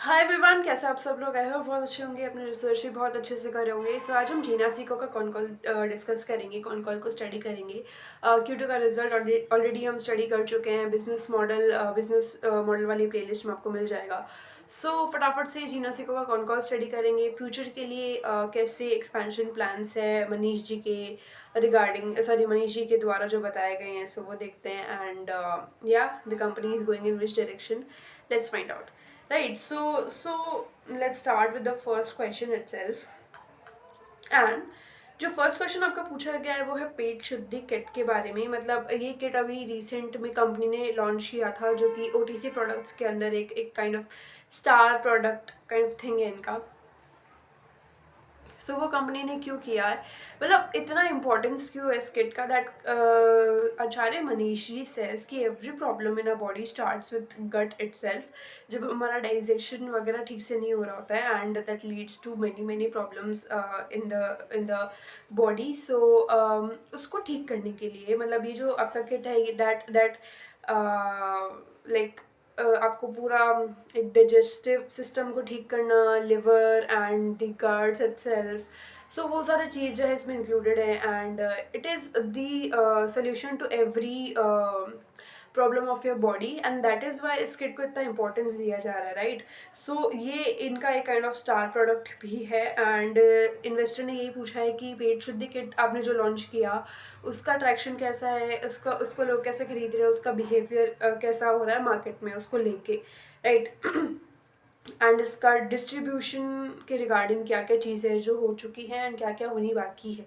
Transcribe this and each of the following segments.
Hi everyone, कैसे आप सब लोग? आए हो बहुत अच्छे होंगे, अपने रिसर्च भी बहुत अच्छे से कर रहे होंगे। सो आज हम जीना सीको का कॉन कॉल डिस्कस करेंगे, कॉन कॉल को स्टडी करेंगे। क्यूटो का रिजल्ट ऑलरेडी हम स्टडी कर चुके हैं। बिजनेस मॉडल वाली प्लेलिस्ट में आपको मिल जाएगा। सो फटाफट से जीना सीको का कॉन कॉल स्टडी करेंगे। फ्यूचर के लिए कैसे एक्सपेंशन प्लान्स है मनीष जी के रिगार्डिंग, सॉरी मनीष जी के द्वारा जो बताए गए हैं, सो वो देखते हैं। एंड या the company is going in which direction, let's find out. Right, so let's start with the first question itself. And जो फर्स्ट क्वेश्चन आपका पूछा गया है वो है पेट शुद्धि किट के बारे में। मतलब ये किट अभी रिसेंट में कंपनी ने लॉन्च किया था, जो कि ओटीसी प्रोडक्ट्स के अंदर एक kind of star product kind of thing है इनका। सो वो कंपनी ने क्यों किया है, मतलब इतना इंपॉर्टेंस क्यों है इस किट का, दैट आचार्य मनीष जी सेज कि every problem in a body starts with gut itself. जब हमारा डाइजेशन वगैरह ठीक से नहीं हो रहा होता है, and that leads to many many problems in the body. So उसको ठीक करने के लिए, मतलब ये जो आपका किट है, ये दैट लाइक आपको पूरा एक डाइजेस्टिव सिस्टम को ठीक करना, liver and the guts itself. So वो सारी चीज़ जो है इसमें इंक्लूडेड है। And it is the solution to every problem of your body, and that is why इस किट को इतना इंपॉर्टेंस दिया जा रहा है, राइट। सो ये इनका एक काइंड ऑफ स्टार प्रोडक्ट भी है। एंड इन्वेस्टर ने यही पूछा है कि पेट शुद्धि किट आपने जो लॉन्च किया उसका अट्रैक्शन कैसा है, उसको लोग कैसे खरीद रहे हैं, उसका बिहेवियर कैसा हो रहा है मार्केट में उसको लेके, राइट। एंड इसका डिस्ट्रीब्यूशन के रिगार्डिंग क्या क्या चीज़ें हैं जो हो चुकी हैं एंड क्या क्या होनी बाकी है,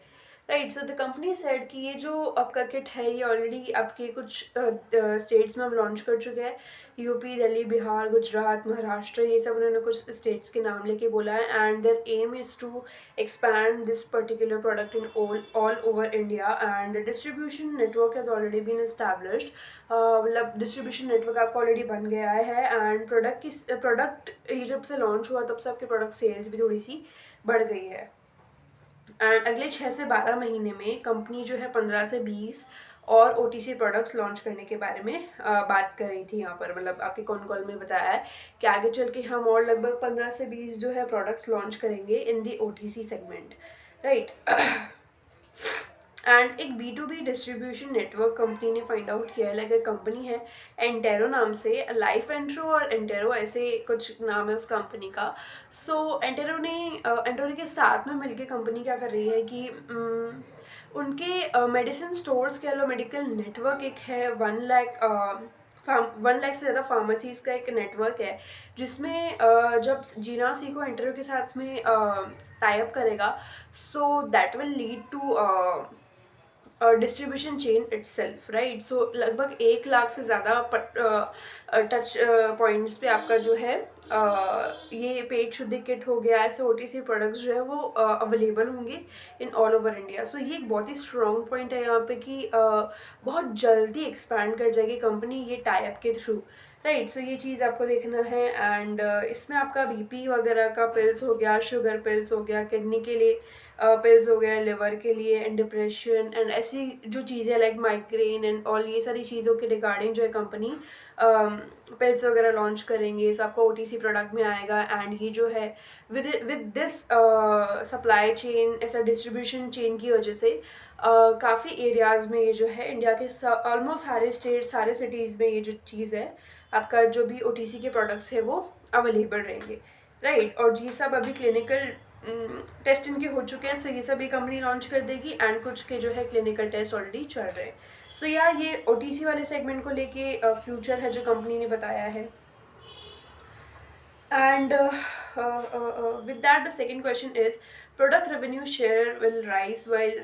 right. So the company said कि ये जो आपका किट है ये ऑलरेडी आपके कुछ स्टेट्स में हम लॉन्च कर चुके हैं। यूपी, दिल्ली, बिहार, गुजरात, महाराष्ट्र, ये सब उन्होंने कुछ स्टेट्स के नाम लेके बोला है। And their aim is to expand this particular product in all over India, and distribution network has already been established. मतलब डिस्ट्रीब्यूशन नेटवर्क आपका ऑलरेडी बन गया है। एंड प्रोडक्ट ये जब से लॉन्च हुआ तब से आपके प्रोडक्ट सेल्स भी थोड़ी सी बढ़ गई है। एंड अगले 6 से 12 महीने में कंपनी जो है 15 से 20 और ओटीसी प्रोडक्ट्स लॉन्च करने के बारे में बात कर रही थी यहाँ पर। मतलब आपके कॉन कॉल में बताया है कि आगे चल के हम और लगभग 15 से 20 जो है प्रोडक्ट्स लॉन्च करेंगे इन दी ओटीसी सेगमेंट, राइट। एंड एक B2B डिस्ट्रीब्यूशन नेटवर्क कंपनी ने फाइंड आउट किया है। लाइक एक कंपनी है एंटेरो नाम से, लाइफ एंट्रो और एंटेरो ऐसे कुछ नाम है उस कंपनी का। सो एंटेरो के साथ में मिलके कंपनी क्या कर रही है कि उनके मेडिसिन स्टोर्स कह लो, मेडिकल नेटवर्क एक है 1 लाख से ज़्यादा फार्मेसीज़ का एक नेटवर्क है, जिसमें जब जीना सीको इंटरव्यू के साथ में टाई अप करेगा, so that will lead to distribution chain itself, right. सो लगभग 1 लाख से ज़्यादा टच पॉइंट्स पे आपका जो है ये पेट शुद्धि किट हो गया, ऐसे ओटीसी प्रोडक्ट्स जो है वो अवेलेबल होंगे इन ऑल ओवर इंडिया। सो ये एक बहुत ही स्ट्रॉन्ग पॉइंट है यहाँ पे कि बहुत जल्दी एक्सपैंड कर जाएगी कंपनी ये टाई अप के थ्रू, राइट। सो ये चीज़ आपको देखना है। एंड इसमें आपका बीपी वगैरह का पिल्स हो गया, शुगर पिल्स हो गया, किडनी के लिए पिल्स हो गया, लिवर के लिए, एंड डिप्रेशन एंड ऐसी जो चीज़ें लाइक माइग्रेन एंड ऑल, ये सारी चीज़ों के रिगार्डिंग जो है कंपनी पिल्स वगैरह लॉन्च करेंगे। सो आपका ओटीसी प्रोडक्ट में आएगा। एंड ये जो है विद दिस सप्लाई चेन, ऐसा डिस्ट्रीब्यूशन चेन की वजह से काफ़ी एरियाज़ में ये जो है इंडिया के ऑलमोस्ट सारे स्टेट, सारे सिटीज़ में ये जो चीज़ है आपका जो भी ओटीसी के प्रोडक्ट्स है वो अवेलेबल रहेंगे, राइट। और ये सब अभी क्लिनिकल टेस्ट इनके हो चुके हैं। सो ये सब ये कंपनी लॉन्च कर देगी, एंड कुछ के जो है क्लिनिकल टेस्ट ऑलरेडी चल रहे हैं। सो या ये ओटीसी वाले सेगमेंट को लेके फ्यूचर है जो कंपनी ने बताया है। And with that, the second question is product revenue share will rise while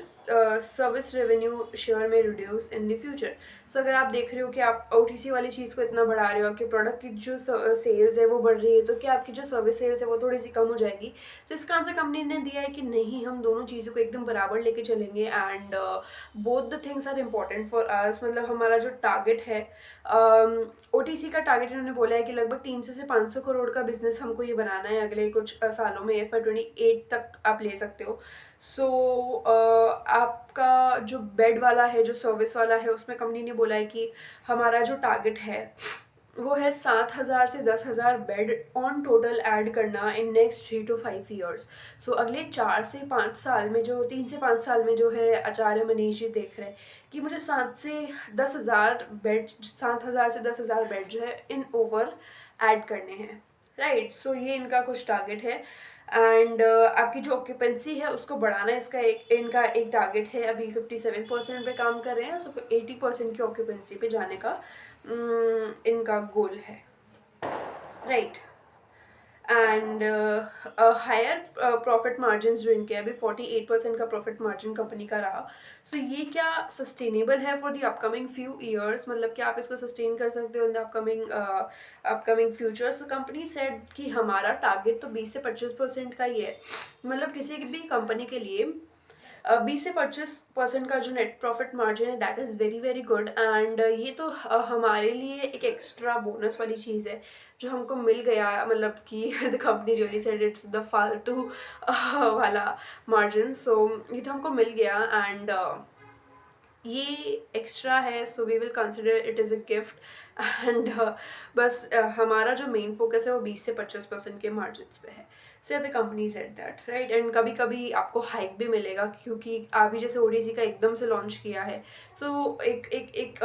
service revenue share may reduce in the future. So अगर आप देख रहे हो कि आप OTC वाली चीज़ को इतना बढ़ा रहे हो, आपके प्रोडक्ट की जो सेल्स है वो बढ़ रही है, तो क्या आपकी जो सर्विस सेल्स है वो थोड़ी सी कम हो जाएगी। सो इसका आंसर कंपनी ने दिया है कि नहीं, हम दोनों चीज़ों को एकदम बराबर लेके चलेंगे। And both the things are important for us. मतलब हमारा जो टारगेट है, ओटीसी का टारगेट इन्होंने बोला है कि लगभग 300 से 500 करोड़ का बिजनेस हमको ये बनाना है अगले कुछ सालों में। FY 28 तक आप ले सकते हो। सो आपका जो बेड वाला है, जो सर्विस वाला है, उसमें कंपनी ने बोला है कि हमारा जो टारगेट है वो है 7,000 से 10,000 बेड ऑन टोटल ऐड करना इन नेक्स्ट 3 to 5 ईयर्स। सो अगले 4 से 5 साल में, जो 3 से 5 साल में जो है आचार्य मनीष जी देख रहे हैं कि मुझे 7,000 से 10,000 बेड जो है इन ओवर ऐड करने हैं, राइट। सो ये इनका कुछ टारगेट है। एंड आपकी जो ऑक्यूपेंसी है उसको बढ़ाना है, इनका एक टारगेट है। अभी 57% पे काम कर रहे हैं, सो 80% की ऑक्यूपेंसी पे जाने का इनका गोल है, right. And higher profit margin जो इनके अभी 48% का प्रॉफिट मार्जिन कंपनी का रहा। सो ये क्या सस्टेनेबल है for the upcoming few years, मतलब क्या आप इसको सस्टेन कर सकते हो इन the upcoming future. So company said कि हमारा टारगेट तो 20 से 25% का ही है। मतलब किसी भी कंपनी के लिए 20 से 25% का जो नेट प्रॉफिट मार्जिन है that is very very good. And ये तो हमारे लिए एक एक्स्ट्रा बोनस वाली चीज़ है जो हमको मिल गया, मतलब कि the company really said it's the फालतू वाला मार्जिन। सो ये तो हमको मिल गया एंड ये एक्स्ट्रा है, so we will consider it is a gift. And बस हमारा जो मेन फोकस है वो 20 से 25% के मार्जिन पे है। So the company said that, right. And कभी कभी आपको हाइक भी मिलेगा क्योंकि अभी जैसे ओडीसी का एकदम से लॉन्च किया है। सो एक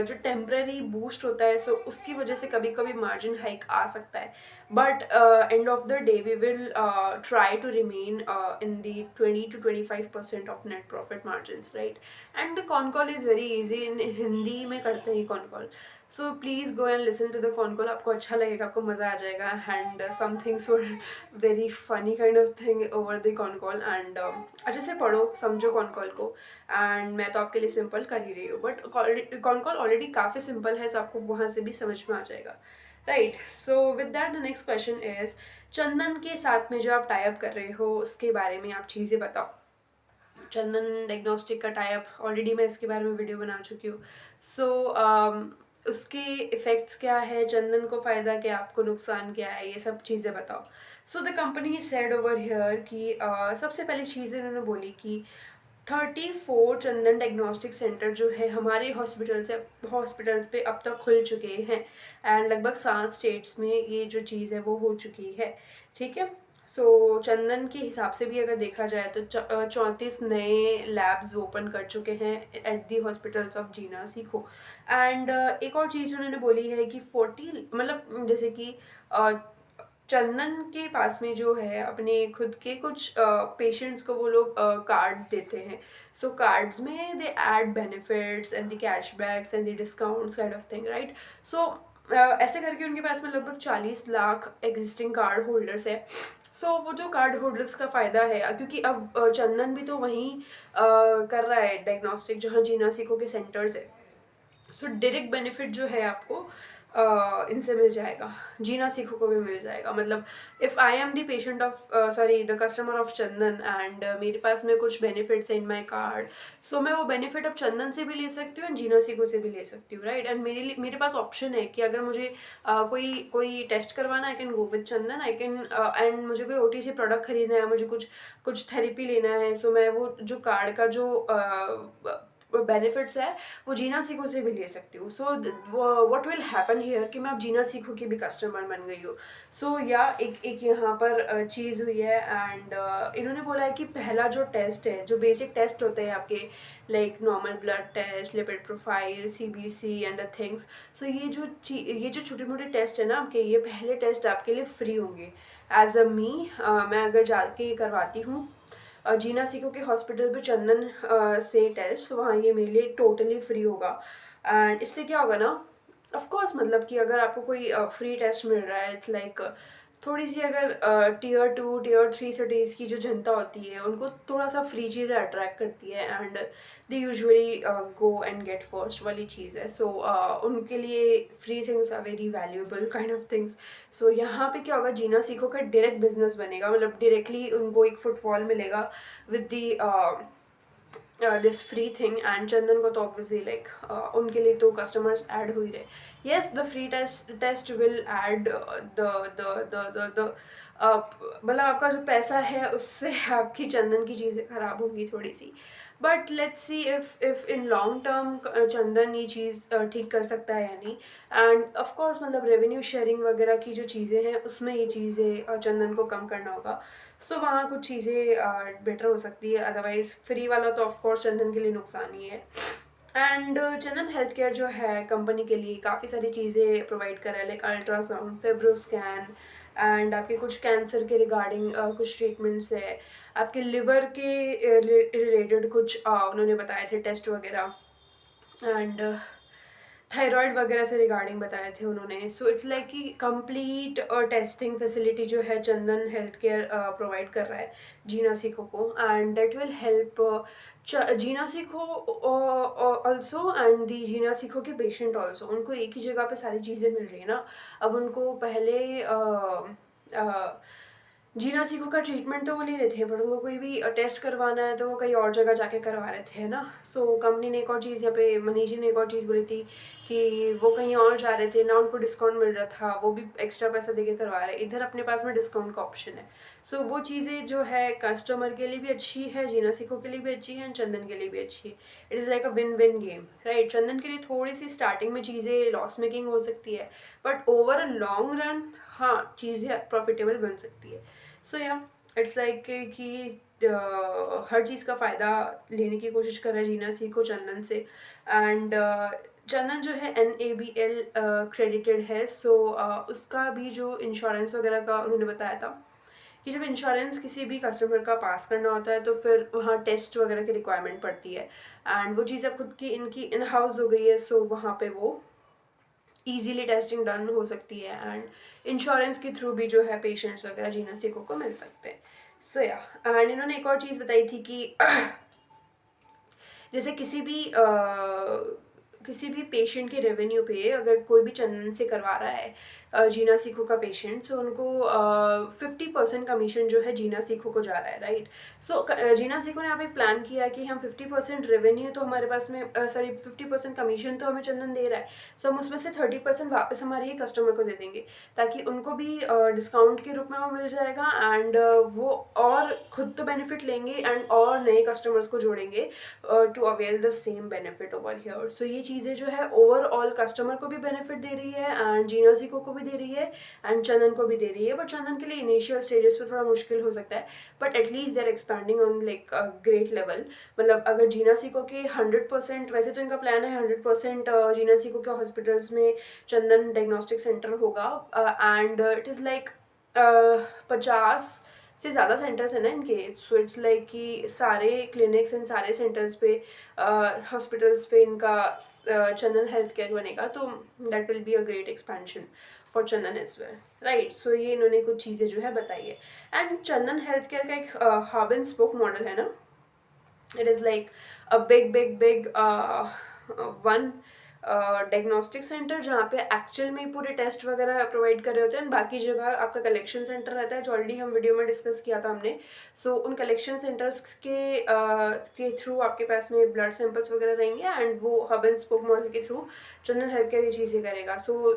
जो टेम्पररी बूस्ट होता है, सो उसकी वजह से कभी कभी मार्जिन हाइक आ सकता है। But end of the day we will try to remain in the 20 to 25% of net profit margin, right. And the con call is very easy, in Hindi में करते हैं con call. So please go and listen to the con call, आपको अच्छा लगेगा, आपको मज़ा आ जाएगा। And some things were very funny kind of thing over the con call. And अच्छे से पढ़ो, समझो कॉन कॉल को। एंड मैं तो आपके लिए सिंपल कर ही रही हूँ, बट कॉन कॉल ऑलरेडी काफ़ी सिंपल है, सो आपको वहाँ से भी समझ में आ जाएगा, right. So with that the next question is, Chandan के साथ में जो आप टाई अप कर रहे हो उसके बारे में आप चीज़ें बताओ। चंदन डायग्नोस्टिक का टाई अप ऑलरेडी मैं इसके बारे में वीडियो बना चुकी हूँ। सो उसके इफ़ेक्ट्स क्या है, चंदन को फ़ायदा क्या, आपको नुकसान क्या है, ये सब चीज़ें बताओ। So the company said over here कि सबसे पहली चीज़ इन्होंने बोली कि 34 चंदन डायग्नोस्टिक सेंटर जो है हमारे हॉस्पिटल्स पे अब तक खुल चुके हैं। एंड लगभग 7 स्टेट्स में ये जो चीज़ है वो हो चुकी है, ठीक है। सो चंदन के हिसाब से भी अगर देखा जाए तो 34 नए लैब्स ओपन कर चुके हैं एट दी हॉस्पिटल्स ऑफ जीना सीखो। एंड एक और चीज़ उन्होंने बोली है कि 40, मतलब जैसे कि चंदन के पास में जो है अपने खुद के कुछ पेशेंट्स को वो लोग कार्ड्स देते हैं। सो कार्ड्स में they add benefits and the cashbacks and the discounts kind of thing, right. So ऐसे करके उनके पास में लगभग 40 लाख एग्जिस्टिंग कार्ड होल्डर्स है। सो वो जो कार्ड होल्डर्स का फ़ायदा है, क्योंकि अब चंदन भी तो वहीं कर रहा है डायग्नोस्टिक जहाँ जीना सीखो के सेंटर्स है। सो डायरेक्ट बेनिफिट जो है आपको इनसे मिल जाएगा, जीना सीखो को भी मिल जाएगा। मतलब if I am the patient of sorry the customer of Chandan and मेरे पास में कुछ बेनिफिट्स हैं इन माई कार्ड, सो मैं वो बेनिफिट अब चंदन से भी ले सकती हूँ एंड जीना सीखो से भी ले सकती हूँ, राइट। एंड मेरे पास ऑप्शन है कि अगर मुझे कोई टेस्ट करवाना, I can go with Chandan, I can and मुझे कोई ओटीसी प्रोडक्ट खरीदना है, मुझे कुछ थेरेपी लेना है, सो मैं वो जो कार्ड का जो बेनिफिट्स है वो जीना सीखो से भी ले सकती हूँ। So what will happen here कि मैं अब जीना सीखो की भी कस्टमर बन गई हूँ। सो या एक यहाँ पर चीज़ हुई है। एंड इन्होंने बोला है कि पहला जो टेस्ट है, जो बेसिक टेस्ट होते हैं आपके, like normal blood test, lipid profile, CBC and the things, so ये जो छोटे मोटे टेस्ट है ना आपके, ये पहले टेस्ट आपके लिए फ्री होंगे। एज अ मी मैं अगर जाके करवाती हूँ जीना सीखो के हॉस्पिटल पे चंदन से टेस्ट, तो वहाँ ये मेरे लिए टोटली फ्री होगा। एंड इससे क्या होगा ना, ऑफ कोर्स मतलब कि अगर आपको कोई फ्री टेस्ट मिल रहा है, इट्स लाइक थोड़ी सी अगर Tier 2 Tier 3 सिटीज़ की जो जनता होती है उनको थोड़ा सा फ्री चीज़ें अट्रैक्ट करती है and they usually go and get first वाली चीज़ है। सो उनके लिए free things are very valuable kind of things. So यहाँ पे क्या होगा, जीना सीखो का डायरेक्ट बिजनेस बनेगा, मतलब डायरेक्टली उनको एक फुटफॉल मिलेगा with the this free thing, and Chandan को तो ऑब्वियसली लाइक उनके लिए तो कस्टमर्स ऐड हो ही रहे. Yes, the free test will add the मतलब आपका जो पैसा है उससे आपकी चंदन की चीज़ें ख़राब होंगी थोड़ी सी. But let's see if in long term Chandan ये चीज़ ठीक कर सकता है या नहीं. एंड ऑफ कोर्स मतलब रेवेन्यू शेयरिंग वगैरह की जो चीज़ें हैं उसमें ये चीज़ें चंदन को कम करना होगा. सो वहाँ कुछ चीज़ें बेटर हो सकती है. अदरवाइज फ्री वाला तो ऑफ कोर्स चंदन के लिए नुकसान ही है. एंड चंदन हेल्थ केयर जो है कंपनी के लिए काफ़ी सारी चीज़ें प्रोवाइड कर रहा है, लाइक अल्ट्रासाउंड, फेब्रोस्कैन, एंड आपके कुछ कैंसर के रिगार्डिंग कुछ ट्रीटमेंट्स है. आपके लिवर के रिलेटेड कुछ उन्होंने बताए थे टेस्ट वगैरह, एंड थायराइड वगैरह से रिगार्डिंग बताए थे उन्होंने. सो इट्स लाइक कि कंप्लीट टेस्टिंग फैसिलिटी जो है चंदन हेल्थ केयर प्रोवाइड कर रहा है जीना सीखो को. एंड दैट विल हेल्प जीना सीखो ऑल्सो, एंड दी जीना सीखो के पेशेंट ऑल्सो. उनको एक ही जगह पे सारी चीज़ें मिल रही है ना. अब उनको पहले जीना सीखो का ट्रीटमेंट तो वो ले रहे थे, बट उनको कोई भी टेस्ट करवाना है तो वो कहीं और जगह जाके करवा रहे थे, है ना. सो कंपनी ने एक और चीज़ यहाँ पे, मनीष जी ने एक और चीज़ बोली थी कि वो कहीं और जा रहे थे ना, उनको डिस्काउंट मिल रहा था, वो भी एक्स्ट्रा पैसा देके करवा रहे. इधर अपने पास में डिस्काउंट का ऑप्शन है. सो वो चीज़ें जो है कस्टमर के लिए भी अच्छी है, जीना सीखो के लिए भी अच्छी है, चंदन के लिए भी अच्छी है. It is like a win win game, right. Chandan के लिए थोड़ी सी स्टार्टिंग में चीज़ें लॉस मेकिंग हो सकती है, but over a long run हाँ चीज़ें प्रॉफिटेबल बन सकती है. सो या इट्स लाइक कि हर चीज़ का फ़ायदा लेने की कोशिश कर रहा है जीना सीखो चंदन से. एंड चंदन जो है NABL क्रेडिटेड है. सो उसका भी जो इंश्योरेंस वगैरह का उन्होंने बताया था कि जब इंश्योरेंस किसी भी कस्टमर का पास करना होता है तो फिर वहाँ टेस्ट वगैरह की रिक्वायरमेंट पड़ती है, एंड वो चीज़ अब खुद की इनकी इन हाउस हो गई है. सो वहाँ पे वो ईजीली टेस्टिंग डन हो सकती है, एंड इंश्योरेंस के थ्रू भी जो है पेशेंट्स वगैरह जीना सीखो को मिल सकते हैं. सो या एंड इन्होंने एक और चीज़ बताई थी कि जैसे किसी भी पेशेंट के रेवेन्यू पे अगर कोई भी चंदन से करवा रहा है जीना सीखो का पेशेंट, सो उनको 50% कमीशन जो है जीना सीखो को जा रहा है, राइट. सो जीना सीखो ने यहाँ पे प्लान किया है कि हम 50% रेवेन्यू तो हमारे पास में, सॉरी 50% कमीशन तो हमें चंदन दे रहा है, सो हम उसमें से 30% वापस हमारे ही कस्टमर को दे देंगे, ताकि उनको भी डिस्काउंट के रूप में वो मिल जाएगा, एंड वो और खुद तो बेनिफिट लेंगे एंड और नए कस्टमर्स को जोड़ेंगे to avail the same benefit over here. So ये चीज़ें जो है ओवरऑल कस्टमर को भी बेनिफिट दे रही है, एंड जीना सीखो को भी दे रही है, एंड चंदन को भी दे रही है. बट चंदन के लिए इनिशियल स्टेजेस पे थोड़ा मुश्किल हो सकता है, but at least they are expanding on like great level. मतलब अगर जीना सीखो के 100%, वैसे तो इनका प्लान है 100% जीना सीखो के हॉस्पिटल्स में चंदन डायग्नोस्टिक सेंटर होगा, एंड इट इज़ लाइक 50 से ज़्यादा सेंटर्स हैं ना इनके. सो इट्स लाइक कि सारे क्लिनिक्स एंड सारे सेंटर्स पे, हॉस्पिटल्स पे इनका चंदन हेल्थ केयर बनेगा, तो that will be a great expansion for Chandan as well, right. So ये इन्होंने कुछ चीज़ें जो है बताई है. एंड चंदन हेल्थ केयर का एक हब एंड स्पोक मॉडल है ना. It is like a big one diagnostic centre जहाँ पे एक्चुअल में पूरे टेस्ट वगैरह प्रोवाइड कर रहे होते हैं, एंड बाकी जगह आपका कलेक्शन सेंटर रहता है, जो ऑलरेडी हम वीडियो में डिस्कस किया था हमने. सो उन कलेक्शन सेंटर्स के थ्रू आपके पास में ब्लड सैंपल्स वगैरह रहेंगे, एंड वो हब एंड स्पोक मॉडल के थ्रू चंदन हेल्थ केयर ये चीज़ें करेगा. So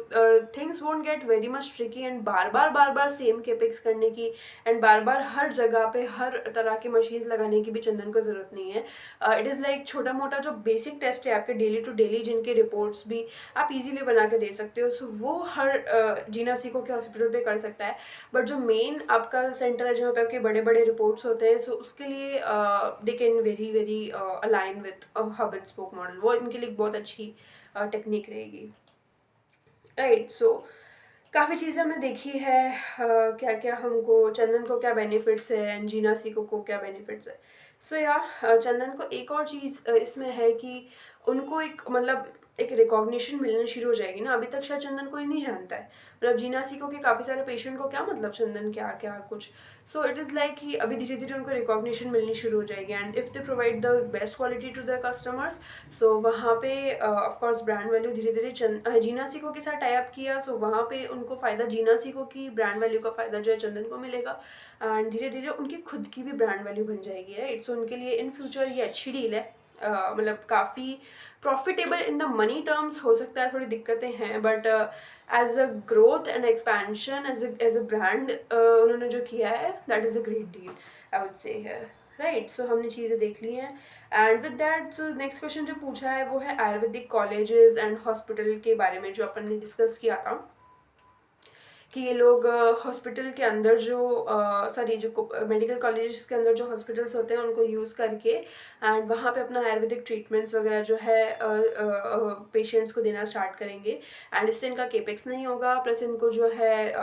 things won't get very much tricky, and बार बार सेम केपिक्स करने की एंड बार बार हर जगह पे हर तरह की मशीन लगाने की भी चंदन को ज़रूरत नहीं है. इट इज़ लाइक छोटा मोटा जो बेसिक टेस्ट है आपके डेली टू डेली, जिनके रिपोर्ट्स भी आप इजीली बना के दे सकते हो, सो वो हर जीना सीखो के हॉस्पिटल पे कर सकता है. बट जो मेन आपका सेंटर है जहाँ पे आपके बड़े बड़े रिपोर्ट्स होते हैं, सो उसके लिए they can very align with hub and spoke model. वो इनके लिए बहुत अच्छी टेक्निक रहेगी, राइट. सो काफ़ी चीज़ें हमने देखी है, क्या क्या हमको चंदन को क्या बेनिफिट्स है एंड जीना सीखो को क्या बेनिफिट्स है. सो या चंदन को एक और चीज़ इसमें है कि उनको एक मतलब एक रिकॉग्निशन मिलना शुरू हो जाएगी ना। अभी तक शायद चंदन कोई नहीं जानता है, मतलब जीना सीखो कि काफ़ी सारे पेशेंट को क्या मतलब चंदन क्या क्या कुछ। सो इट इज़ लाइक कि अभी धीरे धीरे उनको रिकॉग्निशन मिलनी शुरू हो जाएगी, and if they provide the best quality to the customers, so वहाँ पे ऑफकोर्स ब्रांड वैल्यू धीरे धीरे जीना सीखो के साथ टाई अप किया, सो वहाँ पे उनको फ़ायदा जीना सीखो की ब्रांड वैल्यू का फ़ायदा जो है चंदन को मिलेगा, एंड धीरे धीरे उनकी खुद की भी ब्रांड वैल्यू बन जाएगी, राइट। सो उनके लिए इन फ्यूचर ये अच्छी डील है। मतलब काफ़ी profitable in the money terms हो सकता है, थोड़ी दिक्कतें हैं, but as a growth and expansion as a brand उन्होंने जो किया है that is a great deal I would say है, राइट। सो हमने चीज़ें देख ली हैं, and with that so next question जो पूछा है वो है आयुर्वेदिक कॉलेजेस एंड हॉस्पिटल के बारे में, जो अपन ने डिस्कस किया था कि ये लोग हॉस्पिटल के अंदर जो सॉरी जो मेडिकल कॉलेजेस के अंदर जो हॉस्पिटल्स होते हैं उनको यूज़ करके एंड वहाँ पे अपना आयुर्वेदिक ट्रीटमेंट्स वगैरह जो है पेशेंट्स को देना स्टार्ट करेंगे, एंड इससे इनका केपेक्स नहीं होगा, प्लस इनको जो है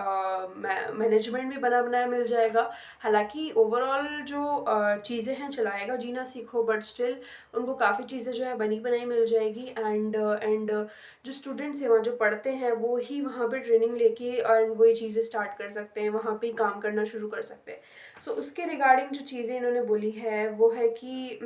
मैनेजमेंट भी बना बनाया मिल जाएगा। हालांकि ओवरऑल जो चीज़ें हैं चलाएगा जीना सीखो, बट स्टिल उनको काफ़ी चीज़ें जो है बनी बनाई मिल जाएगी, एंड जो स्टूडेंट्स हैं वहाँ जो पढ़ते हैं वो ही वहाँ पे ट्रेनिंग लेके एंड वही चीज़ें स्टार्ट कर सकते हैं, वहाँ पे ही काम करना शुरू कर सकते हैं। सो उसके रिगार्डिंग जो चीज़ें इन्होंने बोली है वो है कि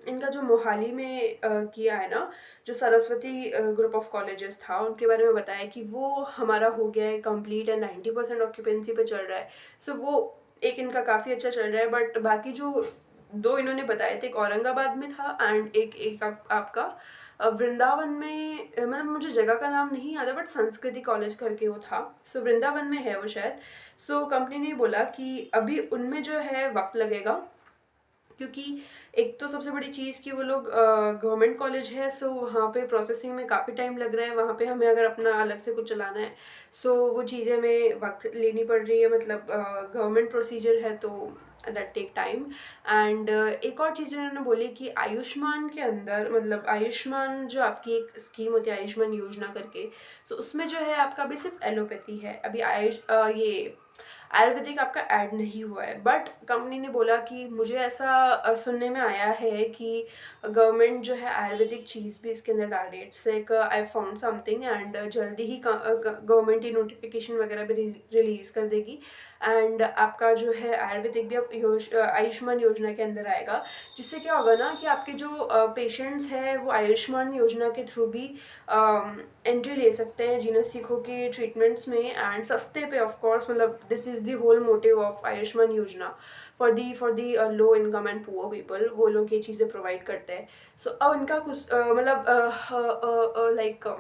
इनका जो मोहाली में किया है ना, जो सरस्वती ग्रुप ऑफ कॉलेजेस था, उनके बारे में बताया कि वो हमारा हो गया है कंप्लीट एंड 90% ऑक्यूपेंसी पे चल रहा है। सो वो एक इनका काफ़ी अच्छा चल रहा है, बट बाकी जो दो इन्होंने बताए थे, एक औरंगाबाद में था एंड एक आपका वृंदावन में, मतलब मुझे जगह का नाम नहीं याद है बट संस्कृति कॉलेज करके वो था। सो वृंदावन में है वो शायद। सो कंपनी ने बोला कि अभी उनमें जो है वक्त लगेगा, क्योंकि एक तो सबसे बड़ी चीज़ कि वो लोग गवर्नमेंट कॉलेज है, सो वहाँ पे प्रोसेसिंग में काफ़ी टाइम लग रहा है, वहाँ पे हमें अगर अपना अलग से कुछ चलाना है सो वो चीज़ें हमें वक्त लेनी पड़ रही है, मतलब गवर्नमेंट प्रोसीजर है तो दैट टेक टाइम। एंड एक और चीज़ उन्होंने बोली कि आयुष्मान के अंदर, मतलब आयुष्मान जो आपकी एक स्कीम होती है आयुष्मान योजना करके, सो उसमें जो है आपका अभी सिर्फ एलोपैथी है, अभी ये आयुर्वेदिक आपका ऐड नहीं हुआ है। बट कंपनी ने बोला कि मुझे ऐसा सुनने में आया है कि गवर्नमेंट जो है आयुर्वेदिक चीज़ भी इसके अंदर डाल रही है। It's like I found something, and जल्दी ही गवर्नमेंट ही नोटिफिकेशन वगैरह भी रिलीज़ कर देगी, एंड आपका जो है आयुर्वेदिक भी अब आयुष्मान योजना के अंदर आएगा, जिससे क्या होगा ना कि आपके जो पेशेंट्स हैं वो आयुष्मान योजना के थ्रू भी एंट्री ले सकते हैं जीना सीखो के ट्रीटमेंट्स में, एंड सस्ते पे ऑफ कोर्स, मतलब this is the whole motive of Ayushman Yojana for the low income and poor people, वो लोग ये चीज़ें प्रोवाइड करते हैं। सो अब उनका कुछ मतलब लाइक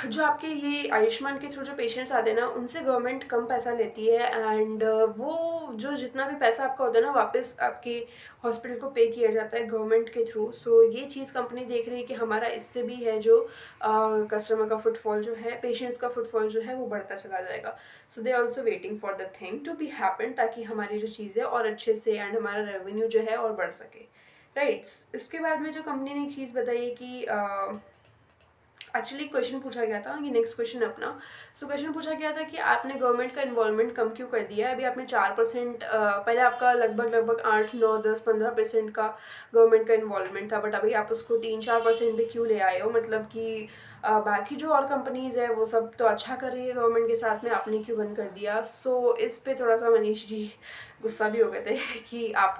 जो आपके ये आयुष्मान के थ्रू जो पेशेंट्स आते हैं ना उनसे गवर्नमेंट कम पैसा लेती है, एंड वो जो जितना भी पैसा आपका होता है ना वापस आपके हॉस्पिटल को पे किया जाता है गवर्नमेंट के थ्रू। सो ये चीज़ कंपनी देख रही है कि हमारा इससे भी है जो कस्टमर का फुटफॉल जो है, पेशेंट्स का फुटफॉल जो है वो बढ़ता चला जाएगा। So they also waiting for the thing to be happen, ताकि हमारी जो चीज़ें और अच्छे से एंड हमारा रेवेन्यू जो है और बढ़ सके, राइट। इसके बाद में जो कंपनी ने एक चीज़ बताई कि एक्चुअली क्वेश्चन पूछा गया था, ये नेक्स्ट क्वेश्चन है अपना। सो क्वेश्चन पूछा गया था कि आपने गवर्नमेंट का इन्वॉल्वमेंट कम क्यों कर दिया है। अभी आपने 4%, पहले आपका लगभग 8 9 10 15% का गवर्नमेंट का इन्वॉल्वमेंट था, बट अभी आप उसको 3 4% पे क्यों ले आए हो, मतलब कि बाकी जो और कंपनीज़ है वो सब तो अच्छा कर रही है गवर्नमेंट के साथ में, आपने क्यों बंद कर दिया। सो इस पे थोड़ा सा मनीष जी गुस्सा भी हो गए थे कि आप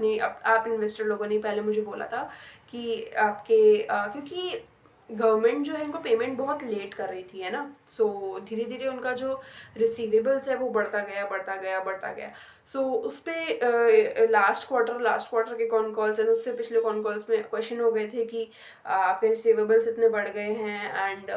इन्वेस्टर लोगों ने पहले मुझे बोला था कि आपके क्योंकि गवर्नमेंट जो है इनको पेमेंट बहुत लेट कर रही थी, है ना। सो धीरे धीरे उनका जो रिसीवेबल्स है वो बढ़ता गया बढ़ता गया बढ़ता गया। सो उस पर लास्ट क्वार्टर के कॉन कॉल्स एंड उससे पिछले कॉन कॉल्स में क्वेश्चन हो गए थे कि आपके रिसीवेबल्स इतने बढ़ गए हैं, एंड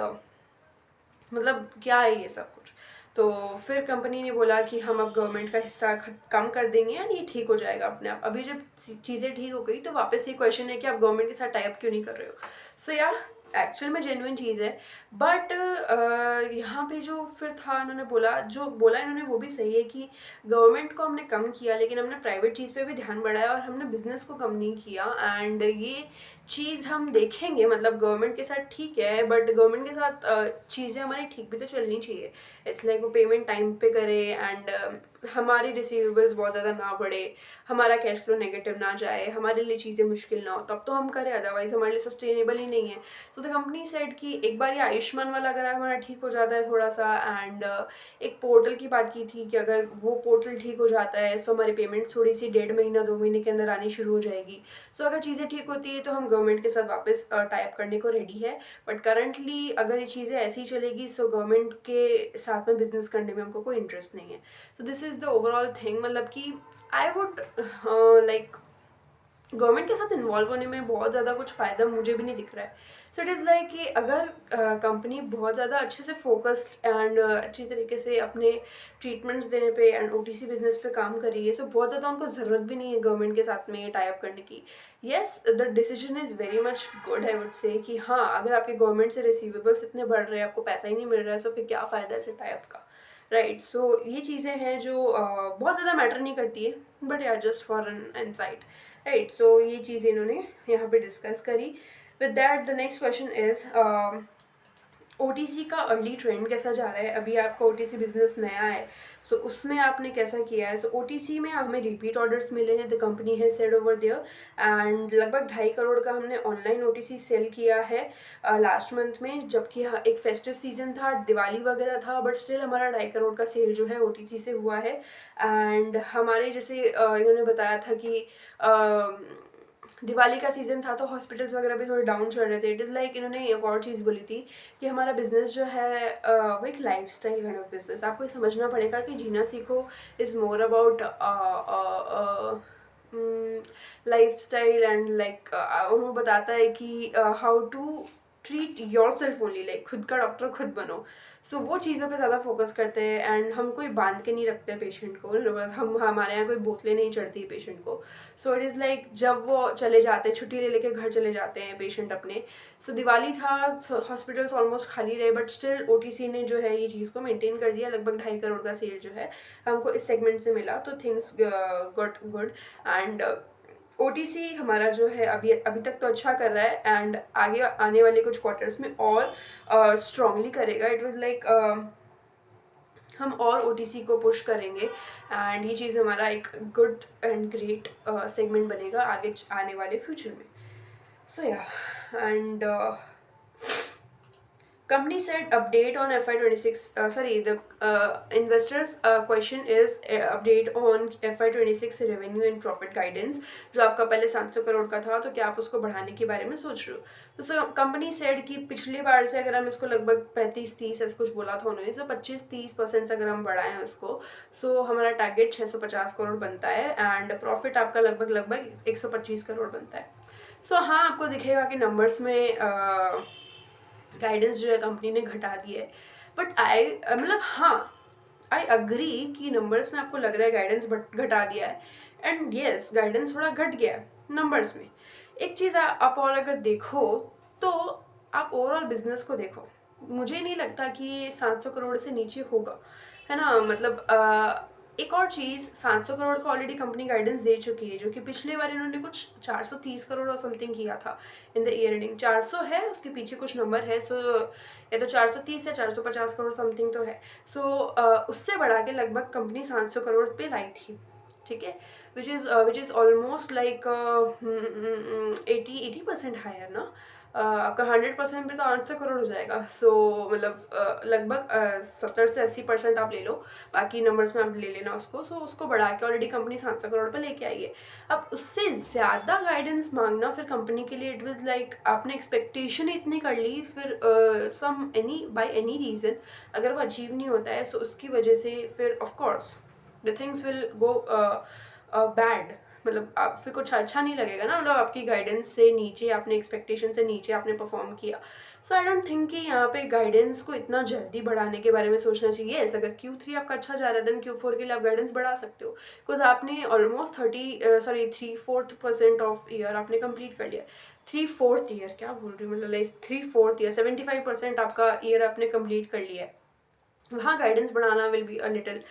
मतलब क्या है ये सब कुछ। तो फिर कंपनी ने बोला कि हम अब गवर्नमेंट का हिस्सा कम कर देंगे एंड ये ठीक हो जाएगा अपने आप। अभी जब चीज़ें ठीक हो गई तो वापस ये क्वेश्चन है कि आप गवर्नमेंट के साथ टाई अप क्यों नहीं कर रहे हो। सो या एक्चुअल में जेन्युइन चीज़ है। बट यहाँ पे जो फिर था, इन्होंने बोला, जो बोला इन्होंने वो भी सही है कि गवर्नमेंट को हमने कम किया लेकिन हमने प्राइवेट चीज़ पे भी ध्यान बढ़ाया और हमने बिजनेस को कम नहीं किया। एंड ये चीज़ हम देखेंगे, मतलब गवर्नमेंट के साथ ठीक है बट गवर्नमेंट के साथ चीज़ें हमारी ठीक भी तो चलनी चाहिए। इट्स लाइक वो पेमेंट टाइम पे करे एंड हमारी रिसीवेबल्स बहुत ज़्यादा ना बढ़े, हमारा कैश फ्लो नेगेटिव ना जाए, हमारे लिए चीज़ें मुश्किल ना हो, तब तो हम करें, अदरवाइज हमारे लिए सस्टेनेबल ही नहीं है। सो द कंपनी सेड कि एक बार ये आयुष्मान वाला अगर हमारा ठीक हो जाता है थोड़ा सा, एंड एक पोर्टल की बात की थी कि अगर वो पोर्टल ठीक हो जाता है सो हमारी पेमेंट थोड़ी सी 1.5 महीना 2 महीने के अंदर आनी शुरू हो जाएगी। सो अगर चीज़ें ठीक होती है तो हम गवर्नमेंट के साथ वापस टाइप करने को रेडी है। बट करंटली अगर ये चीज़ें ऐसी ही चलेगी सो गवर्नमेंट के साथ में बिजनेस करने में हमको कोई इंटरेस्ट नहीं है। So this is the overall thing, मतलब कि आई वुड लाइक गवर्नमेंट के साथ इन्वॉल्व होने में बहुत ज़्यादा कुछ फ़ायदा मुझे भी नहीं दिख रहा है। सो इट इज़ लाइक कि अगर कंपनी बहुत ज़्यादा अच्छे से फोकस्ड एंड अच्छी तरीके से अपने ट्रीटमेंट्स देने पे एंड ओटीसी बिजनेस पे काम कर रही है, सो बहुत ज़्यादा उनको ज़रूरत भी नहीं है गवर्नमेंट के साथ में टाई अप करने की। Yes, the decision is very much good, I would से कि हाँ, अगर आपके गवर्नमेंट से रिसीवेबल्स इतने बढ़ रहे हैं, आपको पैसा ही नहीं मिल रहा है, सो फिर क्या फ़ायदा है इसे टाई अप का, राइट। सो ये चीज़ें हैं जो बहुत ज़्यादा मैटर नहीं करती है, but yeah just for an insight, right. So ये चीज़ इन्होंने यहाँ पे डिस्कस करी। With that the next question is OTC का अर्ली ट्रेंड कैसा जा रहा है। अभी आपका ओटीसी बिजनेस नया है, सो उसमें आपने कैसा किया है। सो ओटीसी में हमें रिपीट ऑर्डर्स मिले हैं, द कंपनी है सेड ओवर देयर, एंड लगभग 2.5 करोड़ का हमने ऑनलाइन ओटीसी सेल किया है लास्ट मंथ में, जबकि एक फेस्टिव सीजन था, दिवाली वगैरह था, बट स्टिल हमारा 2.5 करोड़ का सेल जो है ओटीसी से हुआ है। एंड हमारे जैसे इन्होंने बताया था कि दिवाली का सीज़न था तो हॉस्पिटल्स वगैरह भी थोड़े डाउन चल रहे थे। इट इज़ लाइक इन्होंने एक और चीज़ बोली थी कि हमारा बिजनेस जो है वो एक lifestyle kind of business, आपको ये समझना पड़ेगा कि Jeena Sikho is more about lifestyle and like वो बताता है कि how to treat yourself only, like खुद का डॉक्टर खुद बनो। सो वो चीज़ों पे ज़्यादा फोकस करते हैं एंड हम कोई बांध के नहीं रखते पेशेंट को, हम हमारे यहाँ कोई बोतलें नहीं चढ़ती पेशेंट को। सो इट इज़ लाइक जब वो चले जाते हैं, छुट्टी ले लेके घर चले जाते हैं पेशेंट अपने। सो दिवाली था, हॉस्पिटल्स ऑलमोस्ट खाली रहे, बट स्टिल ओटीसी ने जो है ये चीज़ को मेंटेन कर दिया। लगभग 2.5 करोड़ का सेल जो है हमको इस सेगमेंट से मिला, तो things got good. And OTC हमारा जो है अभी तक तो अच्छा कर रहा है एंड आगे आने वाले कुछ क्वार्टर्स में और स्ट्रांगली करेगा। इट वाज लाइक हम और ओटीसी को पुश करेंगे एंड ये चीज़ हमारा एक गुड एंड ग्रेट सेगमेंट बनेगा आगे आने वाले फ्यूचर में। सो yeah, and company said update on FY26, the investors question is update on FY26 revenue and profit guidance। जो आपका पहले 700 करोड़ का था तो क्या आप उसको बढ़ाने के बारे में सोच रहे हो। तो कंपनी सेड कि पिछली बार से अगर हम इसको लगभग 35-30 ऐसा कुछ बोला था उन्होंने, सो 25-30% अगर हम बढ़ाएं उसको, सो हमारा टारगेट 650 करोड़ बनता है एंड प्रॉफिट आपका लगभग 125 करोड़ बनता है। सो हाँ, आपको दिखेगा कि नंबर्स में गाइडेंस जो है कंपनी ने घटा दी है, बट मतलब हाँ, आई अग्री कि नंबर्स में आपको लग रहा है गाइडेंस घटा दिया है, एंड येस गाइडेंस थोड़ा घट गया है नंबर्स में। एक चीज़ आप और अगर देखो तो आप ओवरऑल बिजनेस को देखो, मुझे नहीं लगता कि 700 करोड़ से नीचे होगा, है ना। मतलब एक और चीज़, 700 करोड़ का ऑलरेडी कंपनी गाइडेंस दे चुकी है, जो कि पिछले बार इन्होंने कुछ 430 करोड़ और समथिंग किया था इन द ईयर एंडिंग। 400 है, उसके पीछे कुछ नंबर है, सो या तो 430 या 450 करोड़ समथिंग तो है। सो उससे बढ़ा के लगभग कंपनी 700 करोड़ पे लाई थी, ठीक है, which is almost like 80% higher ना। आपका 100% पे तो 800 करोड़ हो जाएगा। सो मतलब लगभग 70 से 80% आप ले लो, बाकी नंबर्स में आप ले लेना उसको। सो उसको बढ़ा के ऑलरेडी कंपनी 700 करोड़ पे लेके आई है। अब उससे ज़्यादा गाइडेंस मांगना फिर कंपनी के लिए इट वाज लाइक आपने एक्सपेक्टेशन इतनी कर ली, फिर some any by any reason अगर वो अचीव नहीं होता है, सो उसकी वजह से फिर of course the things will go bad. मतलब आप फिर कुछ अच्छा नहीं लगेगा ना, मतलब आपकी गाइडेंस से नीचे, आपने एक्सपेक्टेशन से नीचे आपने परफॉर्म किया। सो आई डोंट थिंक कि यहाँ पे गाइडेंस को इतना जल्दी बढ़ाने के बारे में सोचना चाहिए। yes, अगर Q3 आपका अच्छा जा रहा है देन Q4 के लिए आप गाइडेंस बढ़ा सकते हो, बिकॉज आपने ऑलमोस्ट 3/4% ऑफ ईयर आपने कंप्लीट कर लिया। 3/4 ईयर, क्या बोल रही हूँ, मतलब लाइक 3/4 ईयर, 75% आपका ईयर आपने कंप्लीट कर लिया है, वहाँ गाइडेंस बढ़ाना will be a little